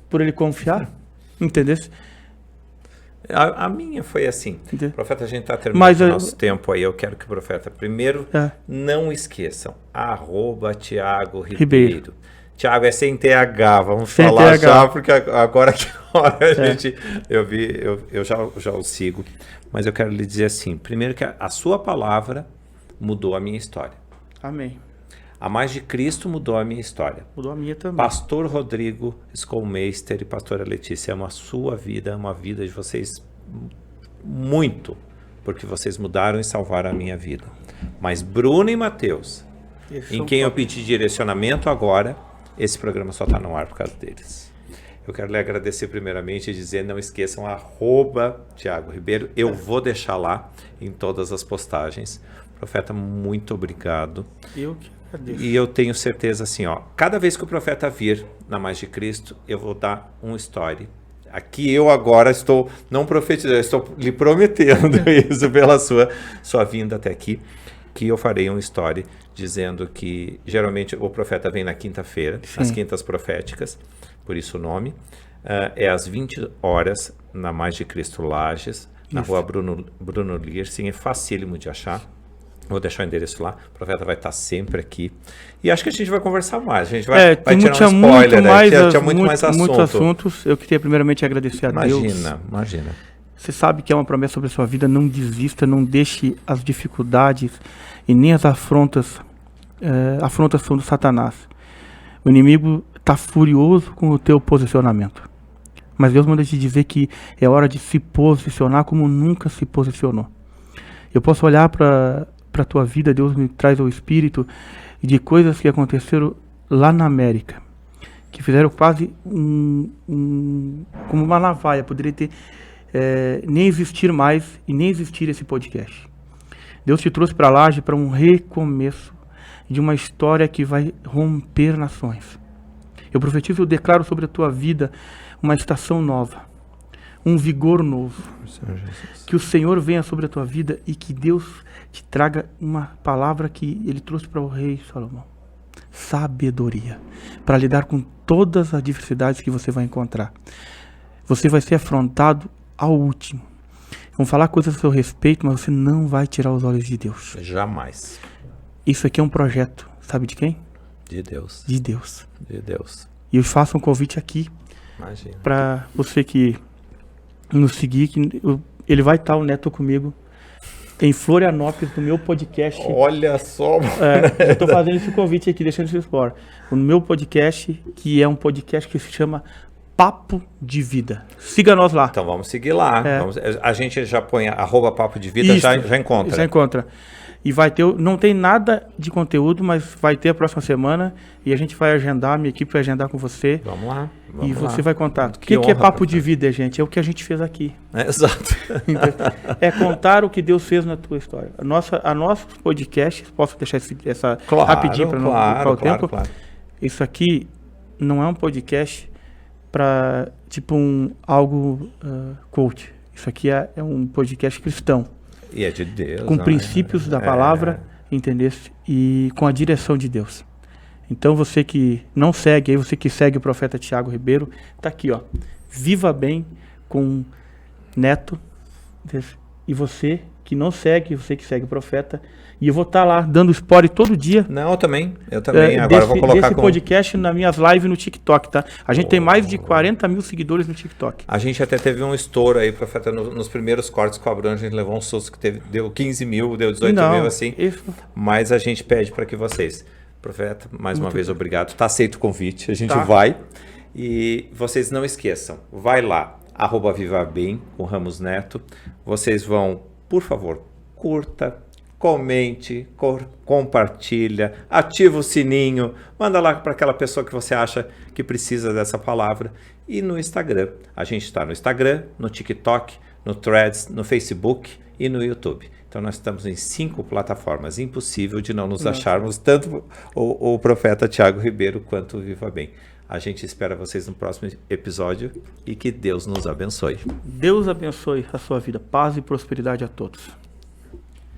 por ele confiar. Entendeu? A minha foi assim. Profeta, a gente está terminando o nosso tempo aí. Eu quero que o profeta, primeiro, não esqueçam, @Tiago Ribeiro. Tiago é sem TH, vamos sem falar TH. Já, porque agora que hora eu já o sigo. Mas eu quero lhe dizer assim, primeiro que a sua palavra mudou a minha história. Amém. A Mais de Cristo mudou a minha história. Mudou a minha também. Pastor Rodrigo Schoolmeister e pastora Letícia, amo a sua vida, amo a vida de vocês muito, porque vocês mudaram e salvaram a minha vida. Mas Bruno e Mateus, em quem eu pedi direcionamento agora, esse programa só está no ar por causa deles. Eu quero lhe agradecer primeiramente e dizer, não esqueçam, @Tiago Ribeiro, eu vou deixar lá em todas as postagens. Profeta, muito obrigado. Eu que agradeço. E eu tenho certeza assim, ó, cada vez que o profeta vir na Mais de Cristo, eu vou dar um story. Aqui eu agora estou, não profetizando, estou lhe prometendo isso pela sua vinda até aqui, que eu farei um story dizendo que geralmente o profeta vem na quinta-feira, as quintas proféticas, por isso o nome, é às 20 horas na Mais de Cristo Lages, na rua Bruno Liersen, é facílimo de achar. Vou deixar o endereço lá, o profeta vai estar sempre aqui. E acho que a gente vai conversar mais. A gente vai tirar um spoiler, tinha muito mais assunto. Muitos assuntos. Eu queria primeiramente agradecer a Deus. Imagina. Você sabe que é uma promessa sobre a sua vida, não desista, não deixe as dificuldades e nem as afrontas são do Satanás. O inimigo está furioso com o teu posicionamento. Mas Deus manda te dizer que é hora de se posicionar como nunca se posicionou. Eu posso olhar para a tua vida, Deus me traz ao espírito de coisas que aconteceram lá na América. que fizeram quase como uma navalha, poderia ter nem existir mais e nem existir esse podcast. Deus te trouxe para Laje para um recomeço de uma história que vai romper nações. Eu profetizo, eu declaro sobre a tua vida uma estação nova, um vigor novo. Que o Senhor venha sobre a tua vida e que Deus te traga uma palavra que Ele trouxe para o rei Salomão. Sabedoria, para lidar com todas as diversidades que você vai encontrar. Você vai ser afrontado ao último. Vão falar coisas a seu respeito, mas você não vai tirar os olhos de Deus. Jamais. Isso aqui é um projeto, sabe de quem? De Deus. De Deus. De Deus. E eu faço um convite aqui para você que nos seguir, que ele vai estar, o Neto, comigo em Florianópolis, no meu podcast. Olha só! Eu estou fazendo esse convite aqui, deixando isso fora. No meu podcast, que é um podcast que se chama Papo de Vida. Siga nós lá. Então vamos seguir lá. A gente já põe @Papo de Vida, já encontra. Já encontra. E vai ter, não tem nada de conteúdo, mas vai ter a próxima semana e a gente vai agendar, minha equipe vai agendar com você. Vamos lá. E você vai contar. O que é Papo de Vida, gente? É o que a gente fez aqui. Exato. É contar o que Deus fez na tua história. A nosso podcast, posso deixar essa rapidinho para não ocupar o tempo? Claro. Isso aqui não é um podcast para tipo algo coach. Isso aqui é um podcast cristão. E é de Deus. Com princípios da palavra, entendesse? E com a direção de Deus. Então você que não segue, aí você que segue o profeta Thiago Ribeiro, tá aqui, ó. Viva Bem com Neto. E você que não segue, você que segue o profeta. E eu vou estar lá dando spoiler todo dia. Não, eu também. Agora eu vou colocar desse podcast nas minhas lives no TikTok, tá? A gente tem mais de 40 mil seguidores no TikTok. A gente até teve um estouro aí, profeta, nos primeiros cortes com a Abrão, a gente levou um susto que deu 15 mil, deu 18 mil, assim. Isso. Mas a gente pede para que vocês, profeta, mais uma vez, obrigado. Tá aceito o convite, a gente vai. E vocês não esqueçam, vai lá, @VivaBem com Ramos Neto. Vocês vão, por favor, curta, comente, compartilha, ativa o sininho, manda lá para aquela pessoa que você acha que precisa dessa palavra. E no Instagram, a gente está no Instagram, no TikTok, no Threads, no Facebook e no YouTube. Então nós estamos em 5 plataformas, impossível de não nos acharmos, tanto o profeta Thiago Ribeiro quanto o Viva Bem. A gente espera vocês no próximo episódio e que Deus nos abençoe. Deus abençoe a sua vida, paz e prosperidade a todos.